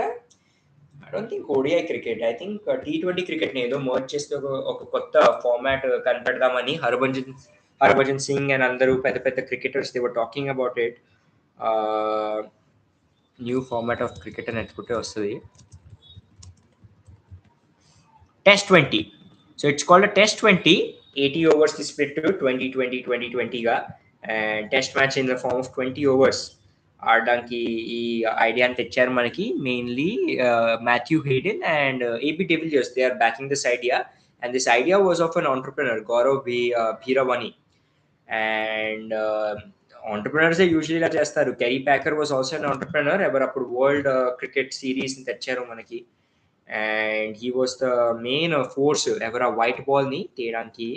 A: I don't think ODI cricket. I think T20 cricket ని ఏదో merge చేస్తే ఒక కొత్త ఫార్మాట్ కనిపెడదామని హర్భజన్ సింగ్ అండ్ అందరూ పెద్ద పెద్ద cricketers they were talking about it. New format of cricket అని ఎత్తుకుంటే వస్తుంది test 20. So it's called test 20. 80 overs కి స్ప్లిట్ 20-20-20-20 గా and test match in the form of 20 overs ఆడడానికి ఈ ఐడియాని తెచ్చారు మనకి. Mainly Matthew Hayden and AB de Villiers they are backing this idea. And this idea was of an entrepreneur Gaurav Bahirvani. And entrepreneurs usually ఇలా చేస్తారు. Kerry Packer was also an entrepreneur. ఎవరు అప్పుడు world cricket series ని తెచ్చారు మనకి. And he was the main force ఎవరు white ball ని తీయడానికి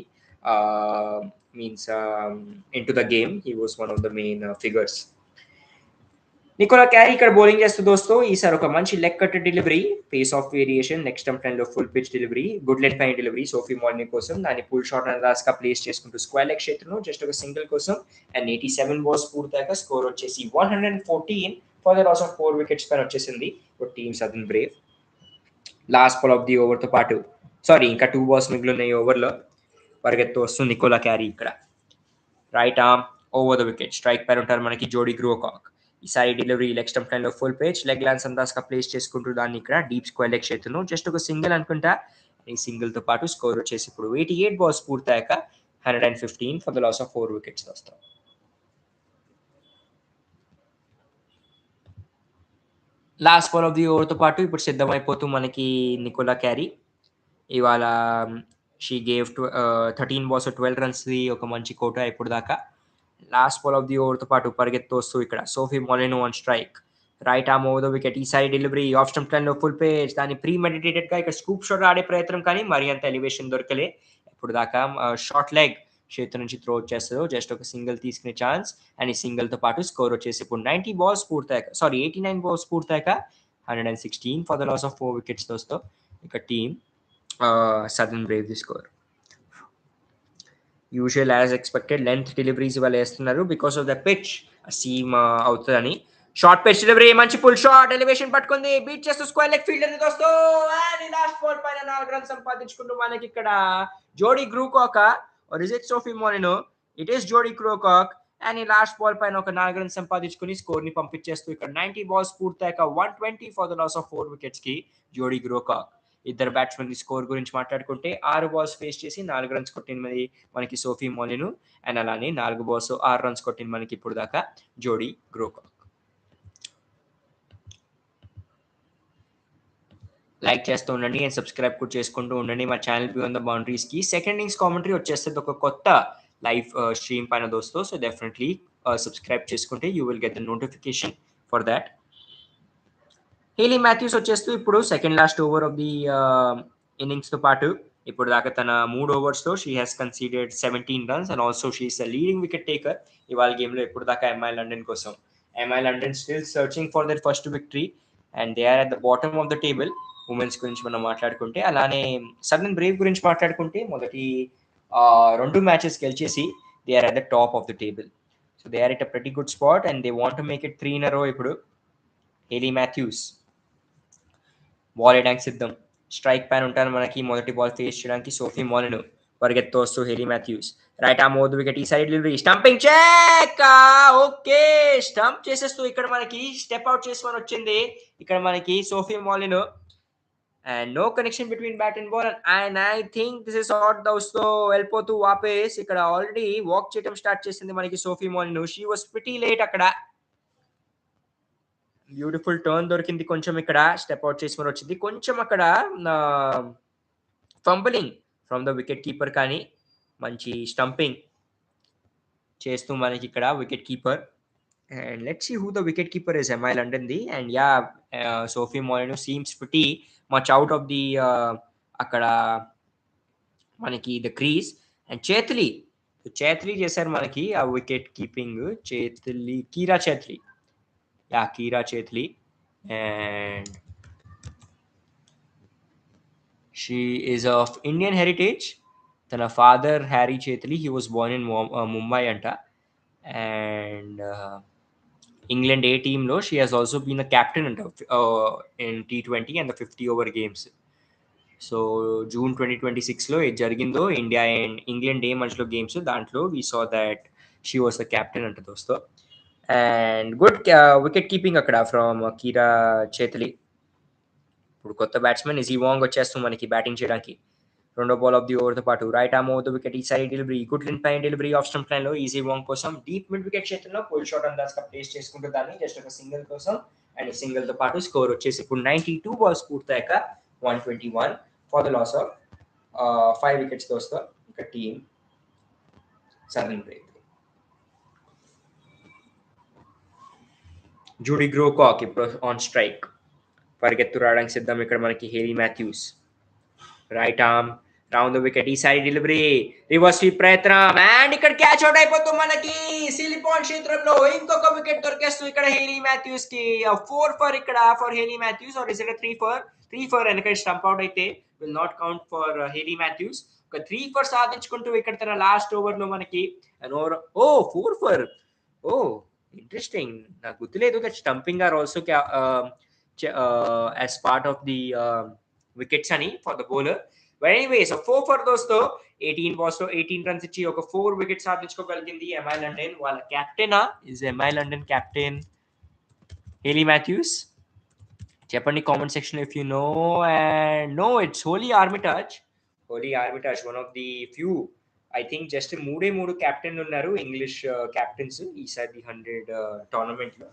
A: means into the game. He was one of the main figures. Nicola Carey ఇక్కడ bowling చేస్తూ దోస్తో ఈసారి ఒక మంచి leg cut delivery pace of variation next stump line లో full pitch delivery good length పైన డెలివరీ సోఫీ మాలినో కోసం. దాన్ని పుల్ షాట్ అందాజ్ గా ప్లేస్ చేసుకుంటూ స్క్వేర్ లెగ్ క్షేత్రంలో జస్ట్ ఒక సింగిల్ కోసం. అండ్ 87 balls పూర్తయ్యాక స్కోర్ వచ్చేసి 114 for the loss of 4 wickets పైన వచ్చేసింది team southern Brave. Last ball of the over తో పాటు ఇంకా 2 balls మిగిలిన ఈ ఓవర్ లో పరిగెత్తు వస్తుంది నికోలా క్యారీ ఇక్కడ right arm over the wicket. Strike పైన ఉంటారు మనకి జోడీ గ్రోకాక్. ఈసారి డెలివరీ లెగ్ స్టంప్ లైన్ లో full page leg lance Andaz గా ప్లేస్ చేసుకుంటూ దాన్ని ఇక్కడ డీప్ స్క్వేర్ లెగ్ క్షేత్రంలో జస్ట్ ఒక సింగిల్ అనుకుంటా. ఈ సింగిల్ తో పాటు స్కోర్ వచ్చేసి ఇప్పుడు 88 balls పూర్తయ్యాక 115 for the loss of 4 wickets వస్తాం. Last ball of the over తో పాటు ఇప్పుడు సిద్ధమైపోతూ మనకి నికోలా క్యారీ. ఇవాళ షీ గేవ్ 13 balls 12 runs ఒక మంచి కోట ఇప్పుడు దాకా. Last ball of the over తో పాటు పరిగెత్తు వస్తూ ఇక్కడ Sophie Molineux on strike right arm over the wicket. ఈసారి డెలివరీ ఆఫ్ స్టంప్ లైన్ లో ఫుల్ పేజ్ దాన్ని ప్రీ మెడిటేటెడ్ గా ఇక్కడ స్కూప్ షాట్ ఆడే ప్రయత్నం కానీ మరి అంత ఎలివేషన్ దొరకలే ఇప్పుడు దాకా. షార్ట్ లెగ్ చేతి నుంచి త్రో వచ్చేస్తుందో జస్ట్ ఒక సింగిల్ తీసుకునే ఛాన్స్. అండ్ ఈ సింగిల్తో పాటు స్కోర్ వచ్చేసి ఇప్పుడు 90 balls పూర్తయ్యాక, సారీ 89 balls పూర్తయ్యాక 116 for the loss of 4 wickets దోస్తో. ఇక team southern Brave the score. Usual as expected length deliveries ఇవాళ వేస్తున్నారు because of the pitch seam అవుతుందని. షార్ట్ పిచ్ డెలివరీ, మంచి పుల్ షాట్, ఎలివేషన్ పట్టుకుంది, బీట్ చేస్తూ స్క్వేర్ లెగ్ ఫీల్డర్ ని దోస్తో. అండ్ లాస్ట్ బాల్ పైన 4 runs సంపాదించుకుంటూ మనకి ఇక్కడ Jodie Grewcock or is it Sophie Molineux, it is Jodie Grewcock. And ఈ లాస్ట్ బాల్ పైన ఒక 4 runs సంపాదించుకుని స్కోర్ ని పంపించేస్తూ ఇక్కడ 90 balls పూర్తయ్యాక 120 for the loss of 4 wickets కి జోడీ గ్రూకాక్. ఇద్దరు బ్యాట్స్మెన్ స్కోర్ గురించి మాట్లాడుకుంటే 6 balls ఫేస్ చేసి 4 runs కొట్టింది మనకి సోఫీ మోలిను. అండ్ అలానే 4 balls 6 runs కొట్టింది మనకి ఇప్పుడు దాకా జోడీ గ్రూకాక్. లైక్ చేస్తూ ఉండండి అండ్ సబ్స్క్రైబ్ కూడా చేసుకుంటూ ఉండండి మా ఛానల్ బియాండ్ ద బౌండరీస్ కి. సెకండ్ ఇన్నింగ్స్ కామెంటరీ వచ్చేస్తుంది ఒక కొత్త లైవ్ స్ట్రీమ్ పైన దోస్తో. సో డెఫినెట్లీ సబ్స్క్రైబ్ చేసుకుంటే you will get the notification for that. Hayley Matthews వచ్చేస్తూ ఇప్పుడు second last over of the ఇన్నింగ్స్తో పాటు ఇప్పుడు దాకా తన 3 ఓవర్స్లో she has conceded 17 runs and also she is the leading wicket taker ఇవాళ గేమ్లో. ఇప్పుడు దాకా ఎంఐ లండన్ కోసం, MI London still searching for their first victory and they are at the bottom of the table. Women's గురించి మనం మాట్లాడుకుంటే, అలానే southern Brave గురించి మాట్లాడుకుంటే మొదటి 2 మ్యాచెస్ గెలిచేసి they are at the top of the table. So they are at a pretty good spot and they want to make it 3 in a row. ఇప్పుడు Hayley Matthews ball వేయడానికి సిద్ధం, strike పైన ఉంటారు మనకి. మొదటి బాల్ ఫేస్ చేయడానికి Sophie Molineux పరిగెత్తు వస్తూ Hayley Matthews right arm over the wicket, ఈ side delivery, stumping check. Okay, stump చేసేస్తూ ఇక్కడ మనకి స్టెప్ అవుట్ చేసుకొని వచ్చింది ఇక్కడ మనకి Sophie Molineux. And no connection between bat and ball. And I think this is out దోస్తో. వెళ్ళిపోతూ వాపేస్ ఇక్కడ ఆల్రెడీ వాక్ చేయడం స్టార్ట్ చేసింది మనకి Sophie Molineux. She was pretty late అక్కడ. బ్యూటిఫుల్ టర్న్ దొరికింది కొంచెం ఇక్కడ, స్టెప్ అవుట్ చేసుకొని వచ్చింది కొంచెం అక్కడ fumbling from the wicket keeper, కానీ మంచి స్టంపింగ్ చేస్తూ మనకి ఇక్కడ wicket keeper. And let's see who the wicket keeper is MI London the. And yeah Sophie Molineux seems pretty much out of the అక్కడ మనకి ద క్రీజ్. అండ్ చేత్లీ చేశారు మనకి ఆ wicket keeping. Kira Chathli. And she is of Indian heritage. తన father Harry Chathli, he was born in Mumbai అంట. And England A టీంలో she has also been the captain అంట in T20 and the 50 over games. So June 2026లో ఏది జరిగిందో India and England A మధ్యలో games, దాంట్లో we saw that she was the captain అంట దోస్తో. అండ్ గుడ్ వికెట్ కీపింగ్ అక్కడ ఫ్రమ్ కీరా చేత్లీ. ఇప్పుడు కొత్త బ్యాట్స్మెన్ ఇజీ వాంగ్ వచ్చేస్తూ మనకి బ్యాటింగ్ చేయడానికి. రెండో బాల్ ఆఫ్ ది ఓవర్తో పాటు right arm over the wicket, ఈ సైడ్ డెలివరీ, గుడ్ లెంత్ పైన డెలివరీ ఆఫ్ స్టంప్ లైన్లో ఈజీ వాంగ్ కోసం డీప్ మిడ్ వికెట్ చేతుల్లో పుల్ షాట్ అందాజ్గా ప్లేస్ చేసుకుంటూ దాన్ని జస్ట్ ఒక సింగిల్ కోసం. అండ్ సింగిల్తో పాటు స్కోర్ వచ్చేసి ఇప్పుడు 92 balls పూర్తయ్యాక 121 for the loss of 5 wickets దోస్తో. ఇక టీమ్ సదర్న్ బ్రేవ్. జూడీ గ్రూకాక్ ఇప్పుడు ఆన్ స్ట్రైక్, పరిగెత్తు రావడానికి సిద్ధం ఇక్కడ మనకి Hayley Matthews. Right arm round the wicket, ఈ సైడ్ డెలివరీ, రివర్స్ స్వీప్ ప్రయత్నం అండ్ ఇక్కడ క్యాచ్ అవుట్ అయిపోతూ మనకి సిలిపాన్ క్షేత్రంలో ఇంకొక వికెట్ దొరికేస్తూ ఇక్కడ హేలీ మాథ్యూస్ కి 4 for ఇక్కడ for Hayley Matthews. Or is it 3 for ఎందుకంటే స్టంప్ అవుట్ అయితే will not count for Hayley Matthews. ఒక 3 for సాధించుకుంటూ ఇక్కడ తన లాస్ట్ ఓవర్ లో మనకి 4 for. ఇంట్రెస్టింగ్, నాకు గుర్తులేదు that stumping are also as part of the wickets అని for the bowler. But anyways, 4 for దోస్తో 18 balls లో 18 runs ఇచ్చి ఒక 4 wickets సాధించుకోగలిగింది ఎంఐ లండన్. వాళ్ళ కెప్టెనా is MI London captain Hayley Matthews? చెప్పండి comment section if you know. And no, it's Hollie Armitage, one of the few. I think just 3 క్యాప్టెన్లు ఉన్నారు English captains ఈసారి 100 టోర్నమెంట్లో.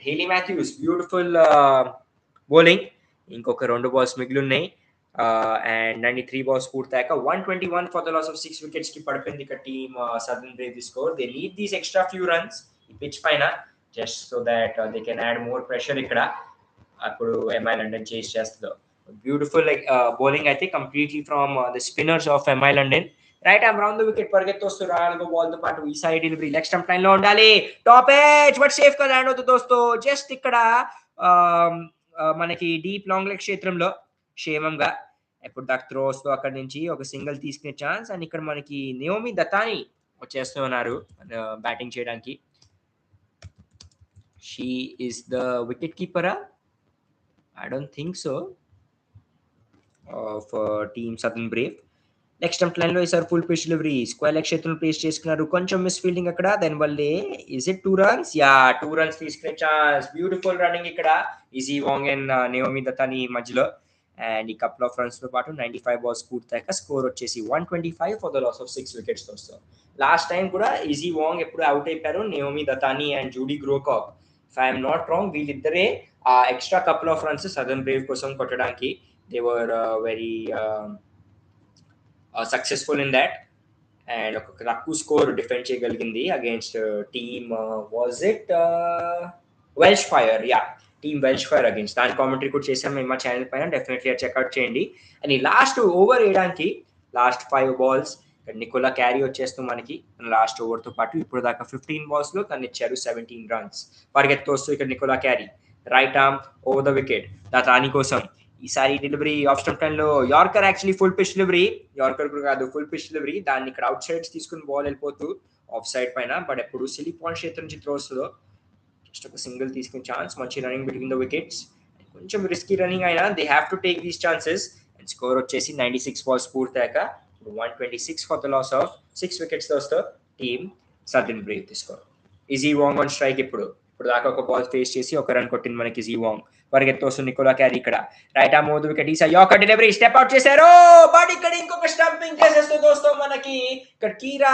A: హేలీ మాథ్యూస్ బ్యూటిఫుల్ బౌలింగ్, ఇంకొక 2 balls మిగిలి ఉన్నాయి. అండ్ 93 balls పూర్తయ్యాక 121 for the loss of 6 wickets కి పడిపోయింది ఇక team southern Brave the score. They need these extra few runs ఈ పిచ్ పైన just so that they can add more pressure ఇక్కడ. అప్పుడు ఎంఐ లండన్ చేస్ చేస్తుందో. బ్యూటిఫుల్ బౌలింగ్ అయితే completely from the spinners of MI London. Right arm round the wicket పరిగెత్తొస్తూ 4 ball తో పాటు ఈసారి డెలివరీ లెగ్ స్టంప్ లైన్ లో ఉండాలి, టాప్ ఎడ్జ్ బట్ సేఫ్ గా ల్యాండ్ అవుతుంది దోస్తో. జస్ట్ ఇక్కడ మనకి డీప్ లాంగ్ లెగ్ క్షేత్రంలో క్షేమంగా ఎప్పుడు దాకా త్రోస్ తో అక్కడి నుంచి ఒక సింగిల్ తీసుకునే ఛాన్స్. అండ్ ఇక్కడ మనకి నియోమి దతాని వచ్చేస్తూ ఉన్నారు బ్యాటింగ్ చేయడానికి. షీ ఈస్ ద వికెట్ కీపరా, I don't think so, of team southern Brave. Next stump line లో ఈసారి full pitch delivery square leg క్షేత్రం ప్లేస్ చేసుకున్నారు. కొంచెం మిస్ ఫీల్డింగ్ అక్కడ, దాని వల్లే is it 2 runs? Yeah 2 runs తీసుకునే ఛాన్స్. బ్యూటిఫుల్ రన్నింగ్ ఇక్కడ Izzy Wong and Naomi Dattani మధ్యలో. అండ్ ఈ కపుల్ ఆఫ్ రన్స్ తో పాటు 95 balls పూర్తయ్యాక స్కోర్ వచ్చేసి 125 for the loss of 6 wickets దోస్తో. లాస్ట్ టైం కూడా ఈజీ వాంగ్ ఎప్పుడు అవుట్ అయిపోయారు, Naomi Dattani and Jodi Grewcock. If I'm not wrong వీళ్ళిద్దరే ఆ extra couple of runs Southern Brave కోసం కొట్టడానికి they were very successful in that. And ఒక తక్కువ స్కోర్ డిఫెండ్ చేయగలిగింది against team was it Welsh Fire, yeah team Welsh Fire against. దాని commentary కూడా చేసాం మేము మా ఛానల్ పైన, డెఫినెట్లీ చెక్అవుట్ చేయండి. అండ్ ఈ లాస్ట్ ఓవర్ వేయడానికి లాస్ట్ 5 balls నికోలా క్యారీ వచ్చేస్తూ మనకి లాస్ట్ ఓవర్ తో పాటు ఇప్పుడు దాకా 15 balls లో తను ఇచ్చారు 17 runs. పరిగెత్తొస్తూ ఇక్కడ Nicola Carey right arm over the wicket దాని కోసం ఈసారి డెలివరీ ఆఫ్ స్టంప్ లైన్ లో yorker, actually full pitch delivery, yorker కూడా కాదు ఫుల్ పిచ్ డెలివరీ. దాన్ని ఇక్కడ అవుట్ సైడ్స్ తీసుకుని బాల్ వెళ్ళిపోతూ ఆఫ్ సైడ్ పైన, బట్ ఎప్పుడు సిలీ పాయింట్ క్షేత్రం నుంచి త్రోస్ లో జస్ట్ ఒక సింగిల్ తీసుకునే ఛాన్స్. మంచి రన్నింగ్ బిట్వీన్ ద వికెట్స్, కొంచెం రిస్కీ రన్నింగ్ అయినా they have to take these chances. And score వచ్చేసి 96 balls పూర్తయ్యాక 126 for the loss of 6 wickets దోస్తో టీమ్ సదర్న్ బ్రేవ్ తీసుకో. Izzy Wong on strike. ఇప్పుడు దాకా ఒక బాల్ ఫేస్ చేసి ఒక రన్ కొట్టింది మనకి ఈజీ వాంగ్. పరిగెత్తొస్తూ నికోలా క్యారీ ఇక్కడ right arm over the wicket ఈసారి యార్కర్ డెలివరీ స్టెప్ అవుట్ చేశారు, బట్ ఇక్కడ ఇంకొక స్టంపింగ్ చేసేస్తూ దోస్తో మనకి ఇక్కడ కీరా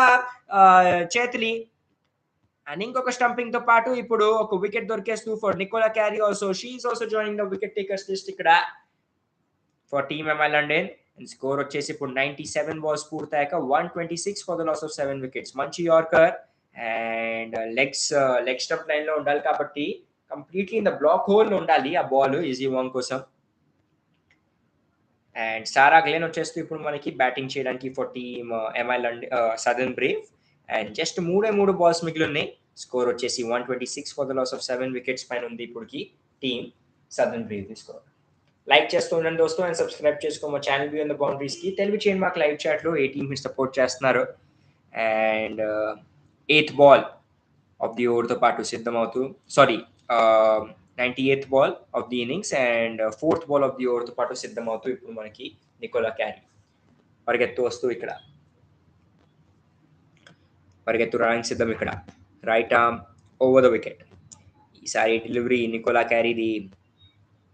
A: చేతులి. అండ్ ఇంకొక స్టంపింగ్ తో పాటు ఇప్పుడు ఒక వికెట్ దొరికేస్తూ for Nicola Carey also. She is also joining the wicket takers list ఇక్కడ for team MI London. And score వచ్చేసి ఇప్పుడు 97 balls పూర్తయ్యాక 126 for the loss of 7 wickets. మంచి yorker and leg stump line లో ఉండాలి కాబట్టి completely in the block hole ఉండాలి ఆ బాల్ ఈజీ వాంగ్ కోసం. అండ్ సారా గ్లెన్ వచ్చేస్తూ ఇప్పుడు మనకి బ్యాటింగ్ చేయడానికి for team MI London Southern Brave. And just 3 balls మిగిలి ఉన్నాయి. స్కోర్ వచ్చేసి 126 for the loss of 7 wickets పైన ఉంది ఇప్పటికి టీమ్ సదర్న్ బ్రేవ్ తీసుకో. లైక్ చేస్తూ ఉండండి దోస్తు అండ్ సబ్స్క్రైబ్ చేసుకో మా ఛానల్ బియాండ్ ద బౌండరీస్ కి. తెలుగు చేయండి మాకు లైవ్ చాట్ లో ఏ టీమ్ సపోర్ట్ చేస్తున్నారు. And 8th ball of the over తో పాటు సిద్ధమవుతూ 98th ball of the innings and 4th ball of the over తో పాటు సిద్ధమవుతూ ఇప్పుడు మనకి నికోలా క్యారీ పరిగెత్తు వస్తూ ఇక్కడ పరిగెత్తు రావడానికి సిద్ధం. ఇక్కడ right arm over the wicket ఈసారి డెలివరీ నికోలా క్యారీది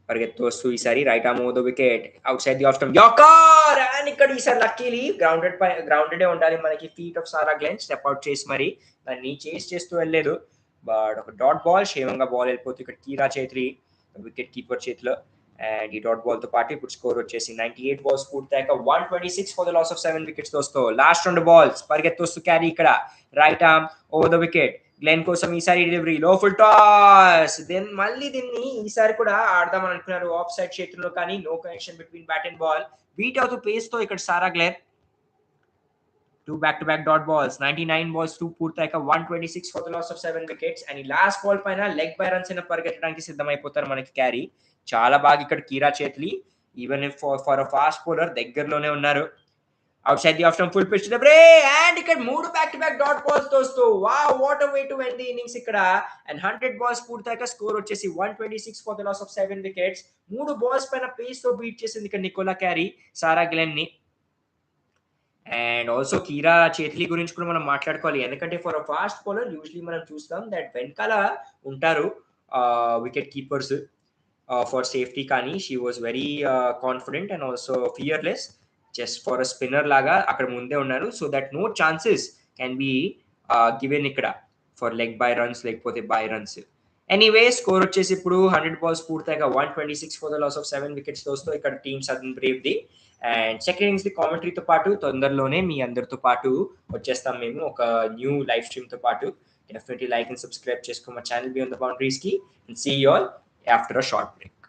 A: పరిగెత్తు వస్తూ ఈసారి right arm over the wicket outside the off stump yorker. And ఇక్కడ ఈసారి లక్కీలీ గ్రౌండెడ్ ఉండాలి మనకి feet of Sarah Glenn step out చేసి మరి దాన్ని చేస్ చేస్తూ వెళ్ళలేదు, బట్ ఒక డాట్ బాల్ క్షేమంగా బాల్ వెళ్ళిపోతుంది ఇక్కడ కీరా చేత్రి వికెట్ కీపర్ చేతిలో. అండ్ ఈ డాట్ బాల్ తో పాటు ఇప్పుడు స్కోర్ వచ్చేసి 98 balls పూర్తయ్యాక 126 for the loss of 7 wickets దోస్తో. లాస్ట్ 2 balls పరిగెత్తొస్తూ క్యారీ ఇక్కడ right arm over the wicket Glenn కోసం ఈసారి డెలివరీ లో ఫుల్ టాస్. దెన్ మళ్ళీ దీన్ని ఈసారి కూడా ఆడదామని అనుకున్నారు ఆఫ్ సైడ్ క్షేత్రంలో, కానీ no connection between bat and ball. Beat అవుతూ పేస్ తో ఇక్కడ Sarah Glenn 2 back-to-back dot balls 99 balls 2 పూర్తయ్యాక 126 for the loss of 7 wickets. And ఈ లాస్ట్ బాల్ పైన లెగ్ బై రన్స్ అయినా పరిగెత్తడానికి సిద్ధమైపోతారు మనకి క్యారీ. చాలా బాగా ఇక్కడ Kira Chathli even for fast bowler దగ్గరలోనే ఉన్నారు. Outside the off stump full pitch delivery and ఇక్కడ 3 back-to-back dot balls దోస్తు. Wow what a way to end the innings ఇక్కడ. అండ్ 100 balls పూర్తయ్యాక స్కోర్ వచ్చేసి 126 for the loss of 7 wickets. 3 balls పైన pace తో beat చేసింది ఇక్కడ Nicola Carey Sarah Glenn ని. అండ్ ఆల్సో కీరా చేత్లీ గురించి కూడా మనం మాట్లాడుకోవాలి, ఎందుకంటే for a fast bowler usually మనం చూస్తాం దట్ వెనకాల ఉంటారు వికెట్ కీపర్స్ ఫర్ సేఫ్టీ, కానీ she was very confident and also fearless. Just for a spinner లాగా అక్కడ ముందే ఉన్నారు, so that no chances can be given ఇక్కడ ఫర్ లెగ్ బై రన్స్ లేకపోతే బై రన్స్. ఎనీవే స్కోర్ వచ్చేసి ఇప్పుడు 100 balls పూర్తయ్యాక 126 for the loss of 7 wickets దోస్తో ఇక్కడ టీమ్ సదర్న్ బ్రేవ్ ది. అండ్ సెకండ్ ఇన్నింగ్స్ ది కామెంటరీతో పాటు తొందరలోనే మీ అందరితో పాటు వచ్చేస్తాం మేము ఒక న్యూ లైవ్ స్ట్రీమ్ తో పాటు. డెఫినెట్లీ లైక్ అండ్ సబ్స్క్రైబ్ చేసుకో మా ఛానల్ బియాండ్ ద బౌండరీస్ కి. And see you all after a short break.